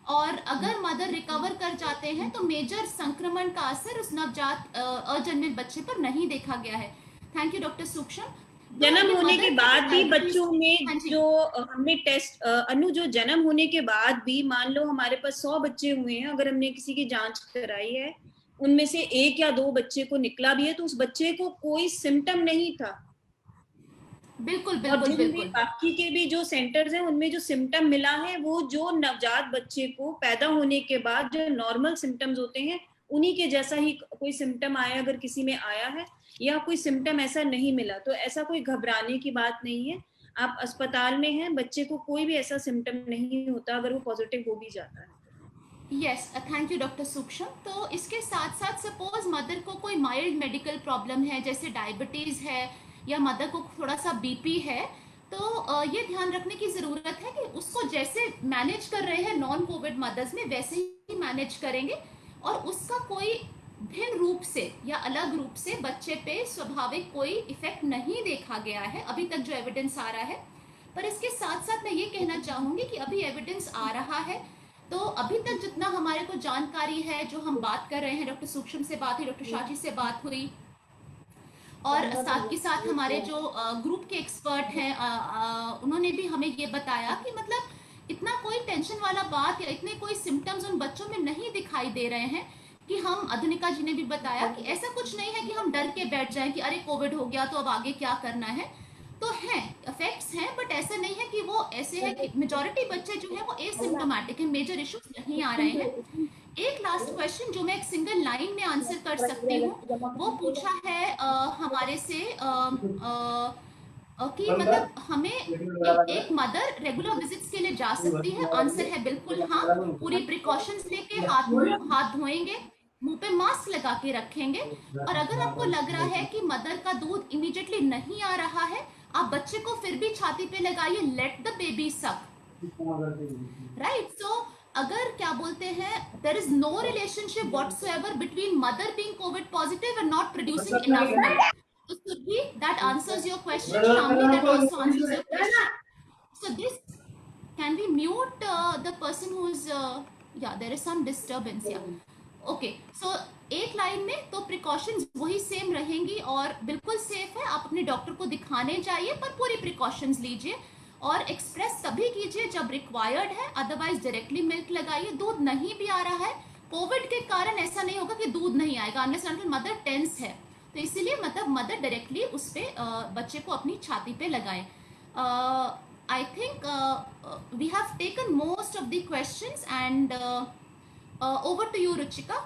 और अगर मदर रिकवर कर जाते हैं तो मेजर संक्रमण का असर उस नवजात अजन्मे बच्चे पर नहीं देखा गया है। थैंक यू डॉक्टर सूक्ष्म। जन्म होने के बाद भी बच्चों में जो हमने टेस्ट, अनु, जो जन्म होने के बाद भी, मान लो हमारे पास 100 बच्चे हुए हैं, अगर हमने किसी की जांच कराई है, उनमें से 1 या 2 बच्चे को निकला भी है तो उस बच्चे को कोई सिम्टम नहीं था। बिल्कुल और बिल्कुल जिनमें बिल्कुल। बाकी के भी जो सेंटर्स हैं उनमें जो सिम्टम मिला है वो जो नवजात बच्चे को पैदा होने के बाद जो नॉर्मल सिम्टम्स होते हैं उन्हीं के जैसा ही कोई सिम्टम आया, अगर किसी में आया है, या कोई सिम्टम ऐसा नहीं मिला, तो ऐसा कोई घबराने की बात नहीं है। आप अस्पताल में हैं, बच्चे को कोई भी ऐसा सिम्टम नहीं होता अगर वो पॉजिटिव हो भी जाता है। यस, थैंक यू डॉक्टर सूक्ष्म। तो इसके साथ साथ सपोज मदर को कोई माइल्ड मेडिकल प्रॉब्लम है, जैसे डायबिटीज है या मदर को थोड़ा सा बीपी है, तो ये ध्यान रखने की जरूरत है कि उसको जैसे मैनेज कर रहे हैं नॉन कोविड मदर्स में वैसे ही मैनेज करेंगे, और उसका कोई भिन्न रूप से या अलग रूप से बच्चे पे स्वाभाविक कोई इफेक्ट नहीं देखा गया है अभी तक जो एविडेंस आ रहा है। पर इसके साथ साथ मैं ये कहना चाहूंगी कि अभी एविडेंस आ रहा है, तो अभी तक जितना हमारे को जानकारी है, जो हम बात कर रहे हैं, डॉक्टर सूक्ष्म से बात हुई, डॉक्टर शाजी से बात हुई, और साथ के साथ हमारे जो ग्रुप के एक्सपर्ट हैं उन्होंने भी हमें ये बताया कि मतलब इतना कोई टेंशन वाला बात या इतने कोई सिम्टम्स उन बच्चों में नहीं दिखाई दे रहे हैं कि हम, अधुनिका जी ने भी बताया कि ऐसा कुछ नहीं है कि हम डर के बैठ जाएं कि अरे कोविड हो गया तो अब आगे क्या करना है। तो हैं, इफेक्ट्स हैं, बट ऐसा नहीं है कि वो ऐसे है कि मेजॉरिटी बच्चे जो है वो एसिम्प्टोमेटिक है, मेजर इश्यूज नहीं आ रहे हैं। एक लास्ट क्वेश्चन जो मैं एक सिंगल लाइन में आंसर कर सकती हूँ, वो पूछा है हमारे से कि मतलब हमें एक मदर रेगुलर विजिट्स के लिए जा सकती है। आंसर है बिल्कुल हाँ, पूरी प्रिकॉशंस लेके हाथ धोएंगे, मुंह पे मास्क लगा के रखेंगे, और अगर आपको लग रहा है कि मदर का दूध इमीडिएटली नहीं आ रहा है, आप बच्चे को फिर भी छाती पे लगाइए, let the baby suck, right. So अगर क्या बोलते हैं, there is no relationship whatsoever between mother being covid positive and not producing enough milk. So Surbhi, that answers your question. Shamli, that also answers your question. So this, can we mute the person who's yeah, there is some disturbance, yeah. Okay, so एक line में तो precautions वही same रहेंगी और बिल्कुल safe है। आप अपने डॉक्टर को दिखाने जाइए, पर पूरी प्रिकॉशंस लीजिए, और एक्सप्रेस तभी कीजिए जब रिक्वायर्ड है, अदरवाइज डायरेक्टली मिल्क लगाइए। दूध नहीं भी आ रहा है कोविड के कारण, ऐसा नहीं होगा कि दूध नहीं आएगा अनलेस अनटिल मदर टेंस है, तो इसीलिए मतलब मदर डायरेक्टली उस पे बच्चे को अपनी छाती पे लगाएं। I think we have taken most of the questions and over to you Ruchika.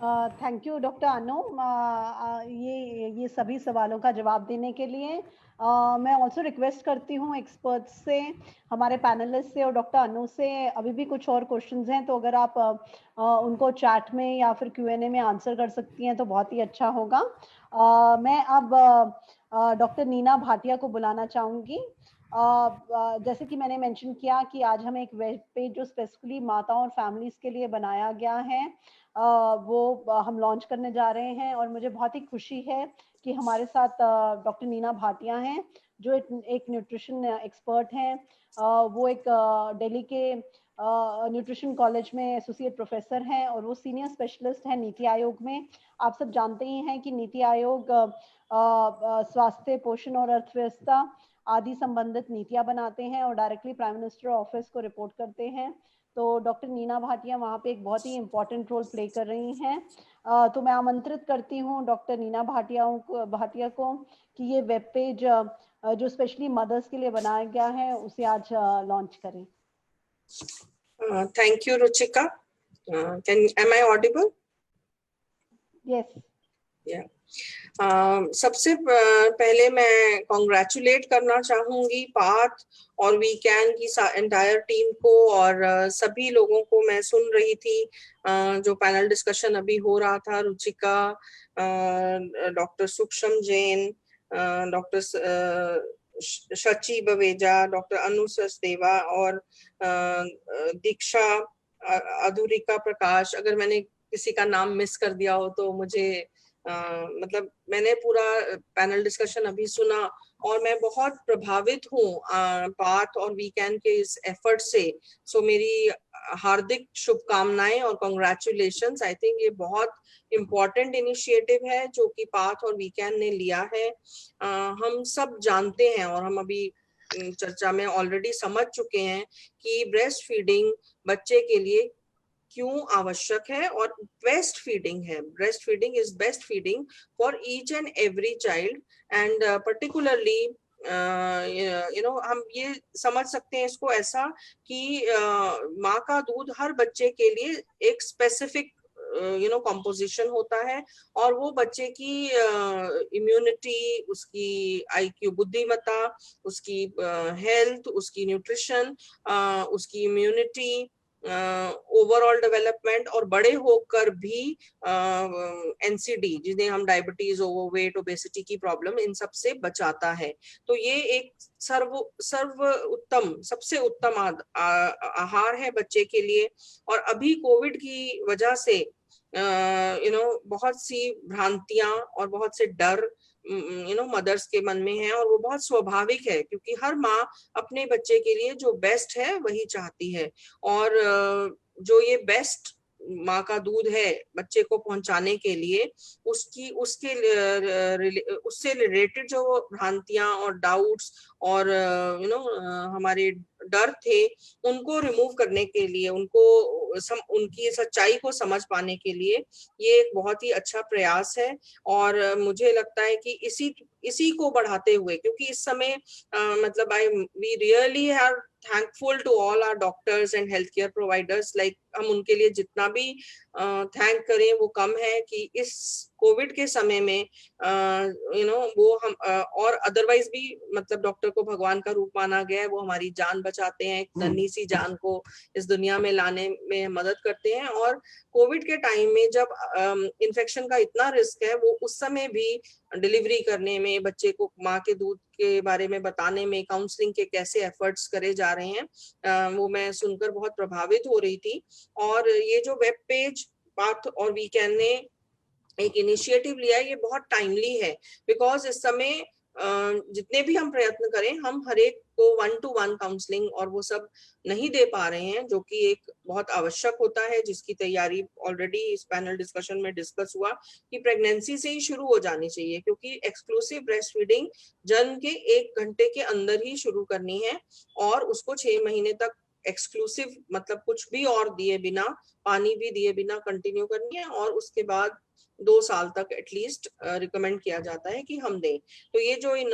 Thank you doctor Anu ये सभी सवालों का जवाब देने के लिए। मैं ऑल्सो रिक्वेस्ट करती हूँ एक्सपर्ट्स से, हमारे पैनलिस्ट से और डॉक्टर अनु से, अभी भी कुछ और क्वेश्चंस हैं तो अगर आप उनको चैट में या फिर Q&A में आंसर कर सकती हैं तो बहुत ही अच्छा होगा। मैं अब डॉक्टर नीना भाटिया को बुलाना चाहूँगी। जैसे कि मैंने मेंशन किया कि आज हम एक वेब पेज जो स्पेसिफिकली माताओं और फैमिलीज के लिए बनाया गया है वो हम लॉन्च करने जा रहे हैं और मुझे बहुत ही खुशी है कि हमारे साथ डॉक्टर नीना भाटिया हैं जो एक न्यूट्रिशन एक्सपर्ट हैं। वो एक दिल्ली के न्यूट्रिशन कॉलेज में एसोसिएट प्रोफेसर हैं और वो सीनियर स्पेशलिस्ट हैं नीति आयोग में। आप सब जानते ही हैं कि नीति आयोग स्वास्थ्य, पोषण और अर्थव्यवस्था आदि संबंधित नीतियां बनाते हैं और डायरेक्टली प्राइम मिनिस्टर ऑफिस को रिपोर्ट करते हैं। तो डॉक्टर नीना भाटिया वहाँ पे एक बहुत ही इम्पोर्टेंट रोल प्ले कर रही हैं। तो मैं आमंत्रित करती हूँ डॉक्टर नीना भाटिया को कि ये वेब पेज जो स्पेशली मदर्स के लिए बनाया गया है उसे आज लॉन्च करें। Thank you, Ruchika. Am I audible? Yes. Yeah. सबसे पहले मैं कॉन्ग्रेचुलेट करना चाहूंगी पाथ और वी कैन की एंटायर टीम को और सभी लोगों को। मैं सुन रही थी जो पैनल डिस्कशन अभी हो रहा था, रुचिका, डॉक्टर सूक्ष्म जैन, डॉक्टर शची बवेजा, डॉक्टर अनु सचदेवा और दीक्षा, अधुरिका प्रकाश। अगर मैंने किसी का नाम मिस कर दिया हो तो मुझे मतलब मैंने पूरा पैनल डिस्कशन अभी सुना और मैं बहुत प्रभावित हूँ पाथ और वीकेंड के इस एफर्ट से। सो मेरी हार्दिक शुभकामनाएं और कांग्रेचुलेशंस। आई थिंक ये बहुत इम्पोर्टेंट इनिशिएटिव है जो कि पाथ और वीकेंड ने लिया है। हम सब जानते हैं और हम अभी चर्चा में ऑलरेडी समझ चुके हैं कि ब्रेस्ट फीडिंग बच्चे के लिए क्यों आवश्यक है और बेस्ट फीडिंग है। Breast feeding is best feeding for each and every child and particularly हम ये समझ सकते हैं इसको ऐसा कि माँ का दूध हर बच्चे के लिए एक स्पेसिफिक कंपोजिशन होता है और वो बच्चे की इम्यूनिटी, उसकी IQ बुद्धिमत्ता, उसकी हेल्थ, उसकी न्यूट्रिशन, उसकी इम्यूनिटी, ओवरऑल डेवलपमेंट और बड़े होकर भी NCD जिन्हें हम डायबिटीज, ओवरवेट, ओबेसिटी की प्रॉब्लम, इन सब से बचाता है। तो ये एक सबसे उत्तम आहार है बच्चे के लिए। और अभी कोविड की वजह से बहुत सी भ्रांतियां और बहुत से डर मदर्स के मन में है और वो बहुत स्वाभाविक है क्योंकि हर माँ अपने बच्चे के लिए जो बेस्ट है वही चाहती है। और जो ये बेस्ट माँ का दूध है बच्चे को पहुंचाने के लिए उससे रिलेटेड जो भ्रांतियां और डाउट्स और हमारे डर थे उनको रिमूव करने के लिए, उनकी सच्चाई को समझ पाने के लिए ये एक बहुत ही अच्छा प्रयास है। और मुझे लगता है कि इसी को बढ़ाते हुए, क्योंकि इस समय मतलब we really are thankful to all our doctors and healthcare providers, like हम उनके लिए जितना भी थैंक करें वो कम है कि इस कोविड के समय में वो हम और अदरवाइज भी मतलब डॉक्टर को भगवान का रूप माना गया है। वो हमारी जान बचाते हैं, एक नन्ही सी जान को इस दुनिया में लाने में मदद करते हैं। और कोविड के टाइम में जब इन्फेक्शन का इतना रिस्क है, वो उस समय भी डिलीवरी करने में, बच्चे को माँ के दूध के बारे में बताने में, काउंसलिंग के कैसे एफर्ट्स करे जा रहे हैं, वो मैं सुनकर बहुत प्रभावित हो रही थी। और ये जो वेब पेज पाथ और वीकेंड ने एक इनिशिएटिव लिया है, ये बहुत टाइमली है बिकॉज इस समय जितने भी हम प्रयत्न करें, हम हर एक को 1-to-1 काउंसलिंग और वो सब नहीं दे पा रहे हैं, जो कि एक बहुत आवश्यक होता है, जिसकी तैयारी ऑलरेडी इस पैनल डिस्कशन में डिस्कस हुआ कि प्रेगनेंसी से ही शुरू हो जानी चाहिए, क्योंकि एक्सक्लूसिव ब्रेस्ट फीडिंग जन्म के 1 घंटे के अंदर ही शुरू करनी है और उसको 6 महीने तक एक्सक्लूसिव मतलब कुछ भी और दिए बिना, पानी भी दिए बिना कंटिन्यू करनी है। और उसके बाद 2 साल तक एटलीस्ट रिकमेंड किया जाता है कि हम दें। तो ये जो इन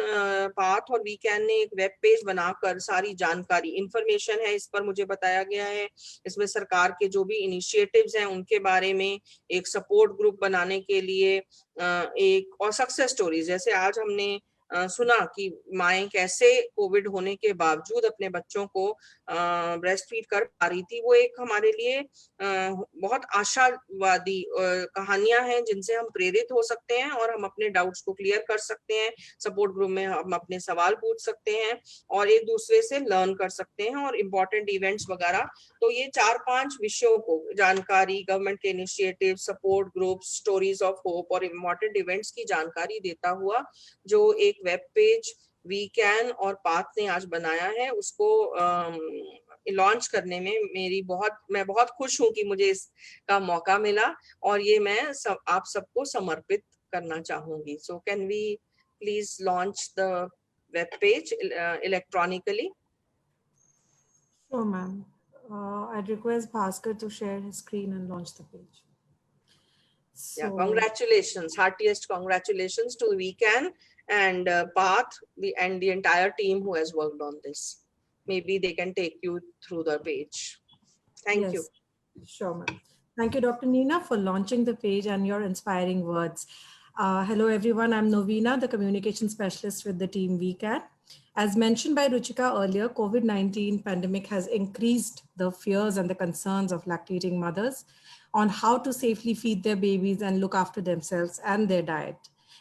पाथ और वी कैन ने एक वेब पेज बनाकर सारी जानकारी इंफॉर्मेशन है इस पर मुझे बताया गया है। इसमें सरकार के जो भी इनिशिएटिव्स हैं उनके बारे में, एक सपोर्ट ग्रुप बनाने के लिए एक, और सक्सेस स्टोरीज, जैसे आज हमने सुना कि माएँ कैसे कोविड होने के बावजूद अपने बच्चों को ब्रेस्ट फीड कर पा रही थी, वो एक हमारे लिए बहुत आशावादी कहानियां हैं जिनसे हम प्रेरित हो सकते हैं और हम अपने डाउट्स को क्लियर कर सकते हैं। सपोर्ट ग्रुप में हम अपने सवाल पूछ सकते हैं और एक दूसरे से लर्न कर सकते हैं, और इम्पोर्टेंट इवेंट्स वगैरह। तो ये 4-5 विषयों को, जानकारी, गवर्नमेंट के initiative, support group, stories of hope और इम्पोर्टेंट इवेंट्स की जानकारी देता हुआ जो एक वेब पेज वी कैन और पाथ ने आज बनाया है, उसको लॉन्च करने में मैं बहुत खुश हूं कि मुझे इसका मौका मिला, और ये मैं आप सबको समर्पित करना चाहूंगी। So can we please launch the web page electronically? Sure, ma'am. I'd request Bhaskar to share his screen and launch the page. Yeah, congratulations, heartiest congratulations to We Can and Path and the entire team who has worked on this. Maybe they can take you through the page. Thank you. Sure, ma'am. Thank you, Dr. Neena, for launching the page and your inspiring words. Hello, everyone. I'm Novena, the communication specialist with the team We Can. As mentioned by Ruchika earlier, COVID-19 pandemic has increased the fears and the concerns of lactating mothers on how to safely feed their babies and look after themselves and their diet.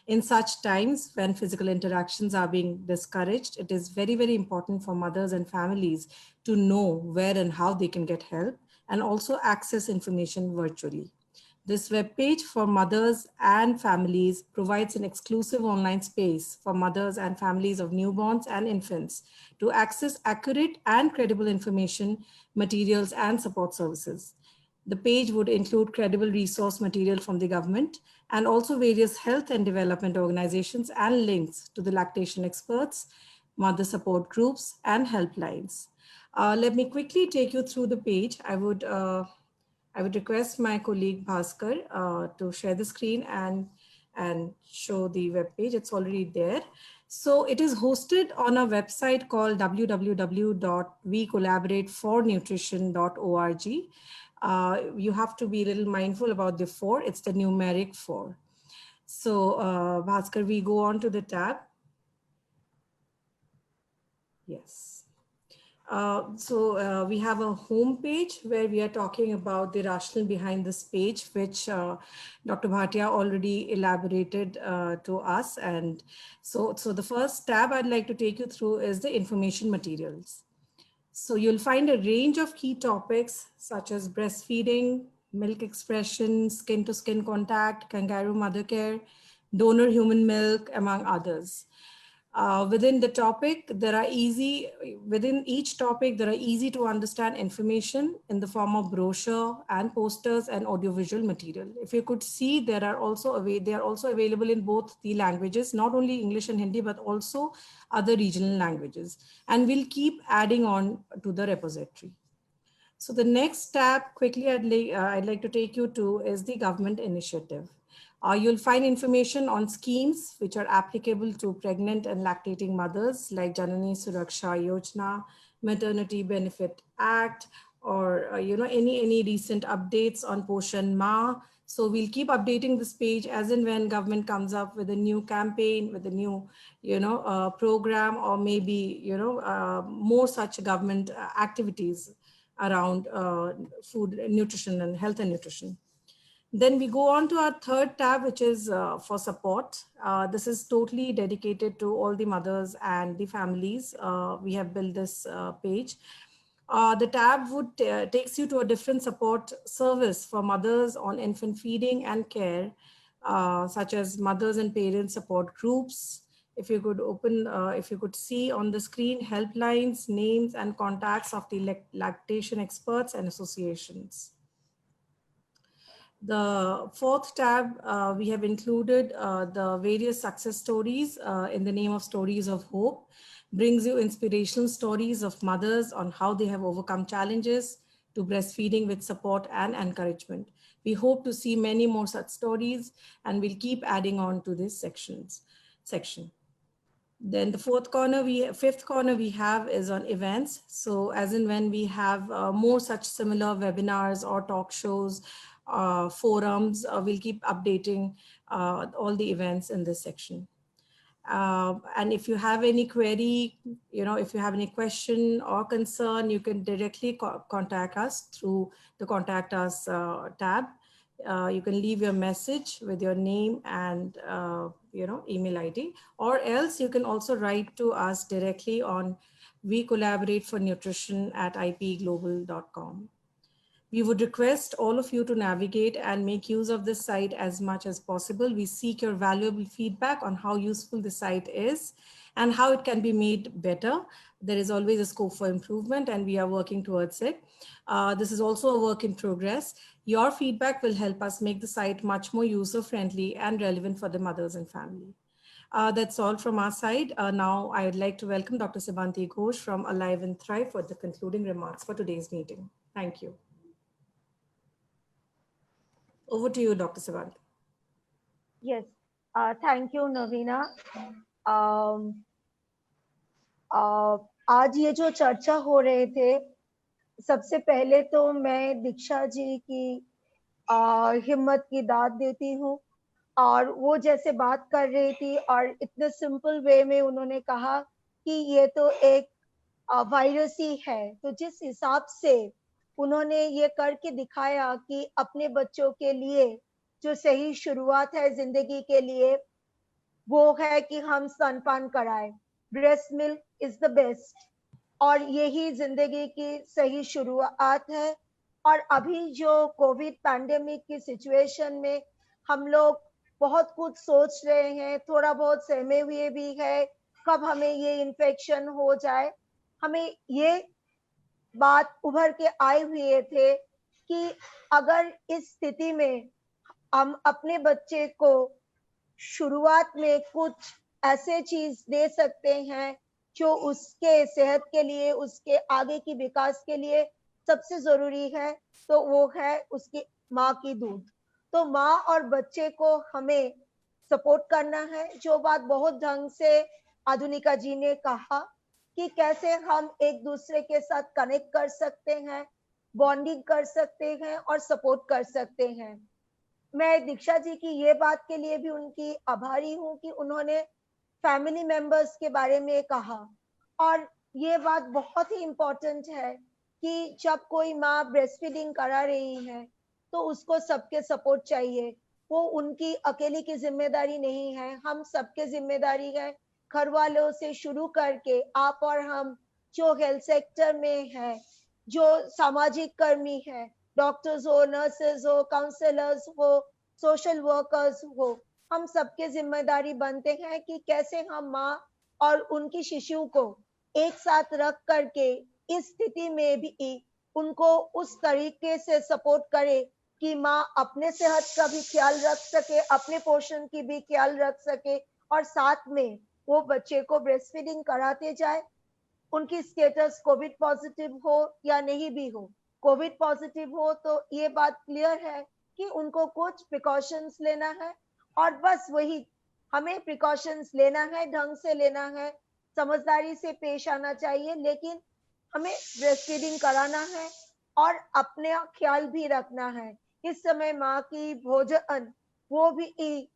In such times when physical interactions are being discouraged, it is very, very important for mothers and families to know where and how they can get help and also access information virtually. This webpage for mothers and families provides an exclusive online space for mothers and families of newborns and infants to access accurate and credible information, materials, and support services. The page would include credible resource material from the government and also various health and development organizations and links to the lactation experts, mother support groups, and helplines. Let me quickly take you through the page. I would request my colleague Bhaskar to share the screen and show the web page. It's already there. So it is hosted on a website called www.wecollaboratefornutrition.org. You have to be a little mindful about the 4. It's the numeric 4. So Bhaskar, we go on to the tab. Yes. We have a home page where we are talking about the rationale behind this page, which Dr. Bhatia already elaborated to us. And so the first tab I'd like to take you through is the information materials. So you'll find a range of key topics such as breastfeeding, milk expression, skin-to-skin contact, kangaroo mother care, donor human milk, among others. Within each topic, there are easy to understand information in the form of brochure and posters and audiovisual material. If you could see, they are also available in both the languages, not only English and Hindi, but also other regional languages. And we'll keep adding on to the repository. So the next tab quickly I'd like to take you to is the government initiative. You'll find information on schemes which are applicable to pregnant and lactating mothers like Janani Suraksha Yojana, Maternity Benefit Act, or any recent updates on Poshan Ma. So we'll keep updating this page as and when government comes up with a new campaign, with a new program, or maybe more such government activities around food, nutrition, and health and nutrition. Then we go on to our third tab, which is for support. This is totally dedicated to all the mothers and the families. We have built this page. The tab takes you to a different support service for mothers on infant feeding and care, such as mothers and parents support groups. If you could see on the screen, helplines, names, and contacts of the lactation experts and associations. The fourth tab, we have included the various success stories in the name of Stories of Hope. Brings you inspirational stories of mothers on how they have overcome challenges to breastfeeding with support and encouragement. We hope to see many more such stories, and we'll keep adding on to this section. Then the fifth corner we have is on events. So as in when we have more such similar webinars or talk shows, forums, we'll keep updating all the events in this section. And if you have any query, if you have any question or concern, you can directly contact us through the Contact Us tab. You can leave your message with your name and email ID, or else you can also write to us directly on wecollaboratefornutrition@ipglobal.com. We would request all of you to navigate and make use of this site as much as possible. We seek your valuable feedback on how useful the site is and how it can be made better. There is always a scope for improvement, and we are working towards it. This is also a work in progress. Your feedback will help us make the site much more user-friendly and relevant for the mothers and family. That's all from our side. Now I would like to welcome Dr. Sibanti Ghosh from Alive and Thrive for the concluding remarks for today's meeting. Thank you. Over to you, Dr. Sibanti. Yes, thank you, Navina. आज ये जो चर्चा हो रहे थे, सबसे पहले तो मैं दीक्षा जी की हिम्मत की दाद देती हूँ, और वो जैसे बात कर रही थी और इतने सिंपल वे में उन्होंने कहा कि ये तो एक वायरस ही है, तो जिस हिसाब से उन्होंने ये करके दिखाया कि अपने बच्चों के लिए जो सही शुरुआत है जिंदगी के लिए वो है कि हम स्तनपान कराएं। Breast milk is the best, और यही जिंदगी की सही शुरुआत है। और अभी जो कोविड पैंडेमिक की सिचुएशन में हम लोग बहुत कुछ सोच रहे हैं, थोड़ा बहुत सहमे हुए भी है, कब हमें ये इन्फेक्शन हो जाए। हमें ये बात उभर के आए हुए थे कि अगर इस स्थिति में हम अपने बच्चे को शुरुआत में कुछ ऐसे चीज दे सकते हैं जो उसके सेहत के लिए, उसके आगे की विकास के लिए सबसे जरूरी है, तो वो है उसकी माँ की दूध। तो माँ और बच्चे को हमें सपोर्ट करना है। जो बात बहुत ढंग से आधुनिका जी ने कहा कि कैसे हम एक दूसरे के साथ कनेक्ट कर सकते हैं, बॉन्डिंग कर सकते हैं और सपोर्ट कर सकते हैं। मैं दीक्षा जी की ये बात के लिए भी उनकी आभारी हूँ कि उन्होंने फैमिली मेंबर्स के बारे में कहा, और ये बात बहुत ही इम्पोर्टेंट है कि जब कोई माँ ब्रेस्ट फीडिंग करा रही है तो उसको सबके सपोर्ट चाहिए। वो उनकी अकेली की जिम्मेदारी नहीं है, हम सबके जिम्मेदारी है। घर वालों से शुरू करके आप और हम जो हेल्थ सेक्टर में है, जो सामाजिक कर्मी है, डॉक्टर्स हो, नर्सेस हो, काउंसलर्स हो, सोशल वर्कर्स हो, हम सबके जिम्मेदारी बनते हैं कि कैसे हम माँ और उनकी शिशु को एक साथ रख करके इस स्थिति में भी उनको उस तरीके से सपोर्ट करे कि माँ अपने सेहत का भी ख्याल रख सके, अपने पोषण की भी ख्याल रख सके, और साथ में वो बच्चे को ब्रेस्ट फीडिंग कराते जाए। उनकी स्टेटस कोविड पॉजिटिव हो या नहीं भी हो, कोविड पॉजिटिव हो तो ये बात क्लियर है कि उनको कुछ प्रिकॉशंस लेना है, और बस वही हमें प्रिकॉशंस लेना है, ढंग से लेना है, समझदारी से पेश आना चाहिए, लेकिन हमें ब्रेस्ट फीडिंग कराना है और अपने ख्याल भी रखना है। इस समय माँ की भोजन वो भी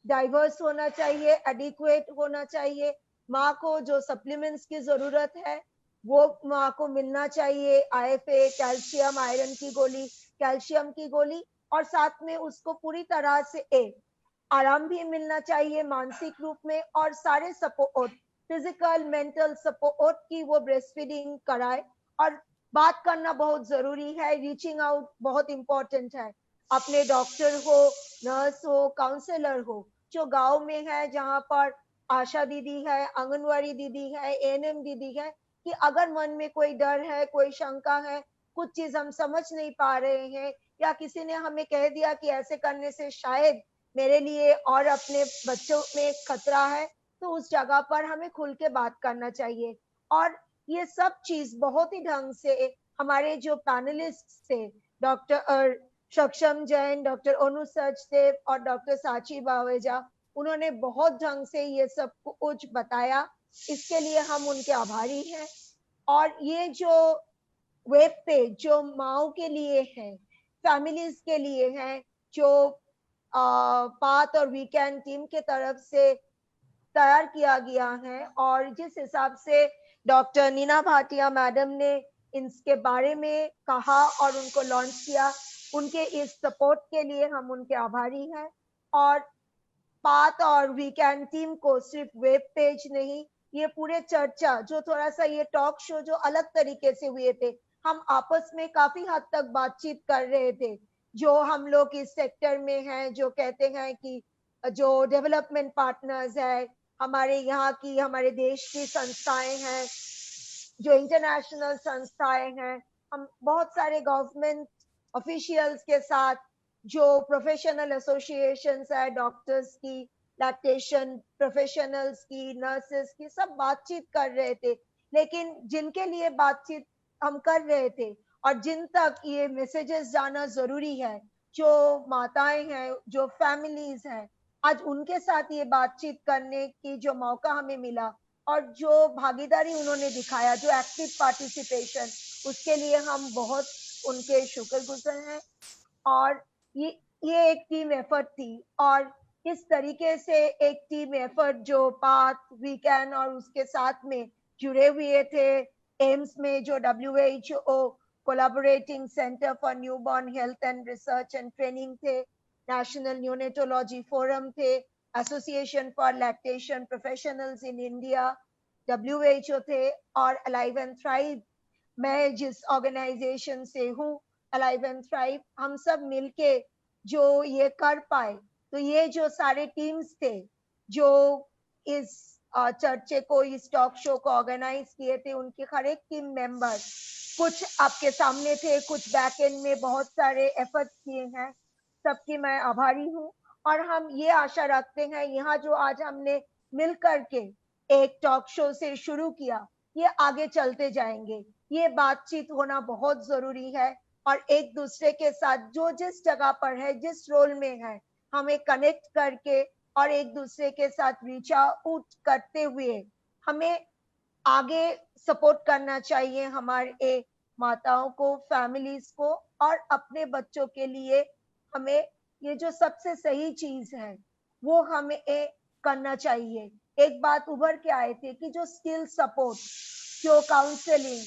डाइवर्स होना चाहिए, एडिक्वेट होना चाहिए। माँ को जो सप्लीमेंट्स की जरूरत है वो माँ को मिलना चाहिए, IFA, कैल्शियम, आयरन की गोली, कैल्शियम की गोली, और साथ में उसको पूरी तरह से आराम भी मिलना चाहिए मानसिक रूप में, और सारे सपोर्ट, फिजिकल, मेंटल सपोर्ट की वो ब्रेस्ट फीडिंग कराए। और बात करना बहुत जरूरी है, रीचिंग आउट बहुत इंपॉर्टेंट है। अपने डॉक्टर हो, नर्स हो, काउंसलर हो, जो गांव में है, जहां पर आशा दीदी है, आंगनवाड़ी दीदी है, ANM दीदी है, कि अगर मन में कोई डर है, कोई शंका है, कुछ चीज हम समझ नहीं पा रहे हैं, या किसी ने हमें कह दिया कि ऐसे करने से शायद मेरे लिए और अपने बच्चों में खतरा है, तो उस जगह पर हमें खुल के बात करना चाहिए। और ये सब चीज बहुत ही ढंग से हमारे जो पैनलिस्ट थे, डॉक्टर सक्षम जैन, डॉक्टर अनु सचदेव और डॉक्टर साची बावेजा, उन्होंने बहुत ढंग से ये सब कुछ बताया। इसके लिए हम उनके आभारी हैं। और ये जो वेब पेज जो माओ के लिए है, फैमिलीज के लिए है, जो पाथ और वीकेंड टीम के तरफ से तैयार किया गया है, और जिस हिसाब से डॉक्टर नीना भाटिया मैडम ने इसके बारे में कहा और उनको लॉन्च किया, उनके इस सपोर्ट के लिए हम उनके आभारी हैं। और पाथ और वीकेंड टीम को सिर्फ वेब पेज नहीं, ये पूरे चर्चा जो थोड़ा सा ये टॉक शो जो अलग तरीके से हुए थे, हम आपस में काफी हद तक बातचीत कर रहे थे। जो हम लोग इस सेक्टर में हैं, जो कहते हैं कि जो डेवलपमेंट पार्टनर्स है, हमारे यहाँ की, हमारे देश की संस्थाएं हैं, जो इंटरनेशनल संस्थाएं हैं, हम बहुत सारे गवर्नमेंट ऑफिशियल्स के साथ, जो प्रोफेशनल एसोसिएशंस है, डॉक्टर्स की, लैक्टेशन प्रोफेशनल्स की, नर्सेस की, सब बातचीत कर रहे थे। लेकिन जिनके लिए बातचीत हम कर रहे थे और जिन तक ये मैसेजेस जाना जरूरी है, जो माताएं हैं, जो फैमिलीज हैं, आज उनके साथ ये बातचीत करने की जो मौका हमें मिला और जो भागीदारी उन्होंने दिखाया, जो एक्टिव पार्टिसिपेशन, उसके लिए हम बहुत उनके शुक्रगुजार हैं। और ये एक टीम एफर्ट थी, और इस तरीके से एक टीम एफर्ट जो पाथ, वीकेंड और उसके साथ में जुड़े हुए थे, एम्स में जो WHO collaborating centre for newborn health and research and training थे, नेशनल न्यूनेटोलॉजी फोरम थे, association for lactation professionals in India, WHO थे, और अलाइव एंड थ्राइव, मैं जिस ऑर्गेनाइजेशन से हूँ, अलाइव एंड थ्राइव, हम सब मिलके जो ये कर पाए। तो ये जो सारे टीम्स थे जो इस चर्चे को, इस टॉक शो को ऑर्गेनाइज किए थे, उनके हर एक टीम मेंबर, कुछ आपके सामने थे, कुछ बैक एंड में बहुत सारे एफर्ट्स किए हैं, सबकी मैं आभारी हूँ। और हम ये आशा रखते हैं, यहाँ जो आज हमने मिल करके एक टॉक शो से शुरू किया, ये आगे चलते जाएंगे। ये बातचीत होना बहुत जरूरी है, और एक दूसरे के साथ जो जिस जगह पर है, जिस रोल में है, हमें कनेक्ट करके और एक दूसरे के साथ रीच आउट करते हुए हमें आगे सपोर्ट करना चाहिए हमारे माताओं को, फैमिलीज को, और अपने बच्चों के लिए हमें ये जो सबसे सही चीज है वो हमें करना चाहिए। एक बात उभर के आए थे कि जो स्किल सपोर्ट, जो काउंसलिंग,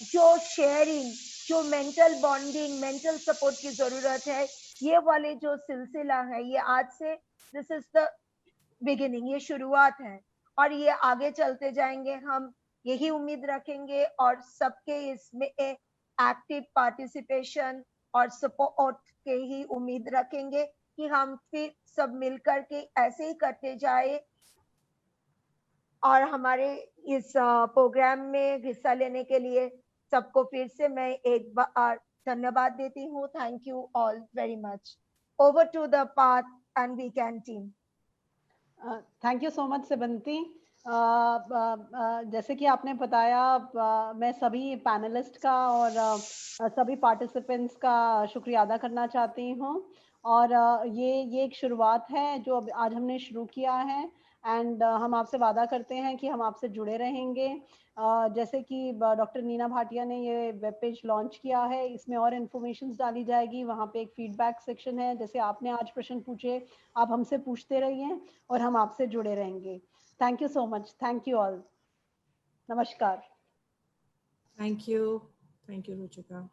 जो शेयरिंग, जो मेंटल बॉन्डिंग, मेंटल सपोर्ट की जरूरत है, ये वाले जो सिलसिला है, ये आज से दिस इज द बिगिनिंग, ये शुरुआत है, और ये आगे चलते जाएंगे। हम यही उम्मीद रखेंगे और सबके इसमें एक्टिव पार्टिसिपेशन और सपोर्ट के ही उम्मीद रखेंगे कि हम फिर सब मिलकर के ऐसे ही करते जाए। और हमारे इस प्रोग्राम में हिस्सा लेने के लिए सबको फिर से मैं एक बार धन्यवाद देती हूँ। Thank you all very much. Over to the PATH and weekend team. Thank you so much Sebanti. जैसे कि आपने बताया, मैं सभी पैनलिस्ट का और सभी पार्टिसिपेंट्स का शुक्रिया अदा करना चाहती हूँ। और ये एक शुरुआत है जो आज हमने शुरू किया है, एंड हम आपसे वादा करते हैं कि हम आपसे जुड़े रहेंगे। जैसे कि डॉक्टर नीना भाटिया ने ये वेब पेज लॉन्च किया है, इसमें और इन्फॉर्मेशन डाली जाएगी। वहाँ पे एक फीडबैक सेक्शन है, जैसे आपने आज प्रश्न पूछे, आप हमसे पूछते रहिए और हम आपसे जुड़े रहेंगे। Thank you so much. Thank you all. नमस्कार। Thank you Ruchika.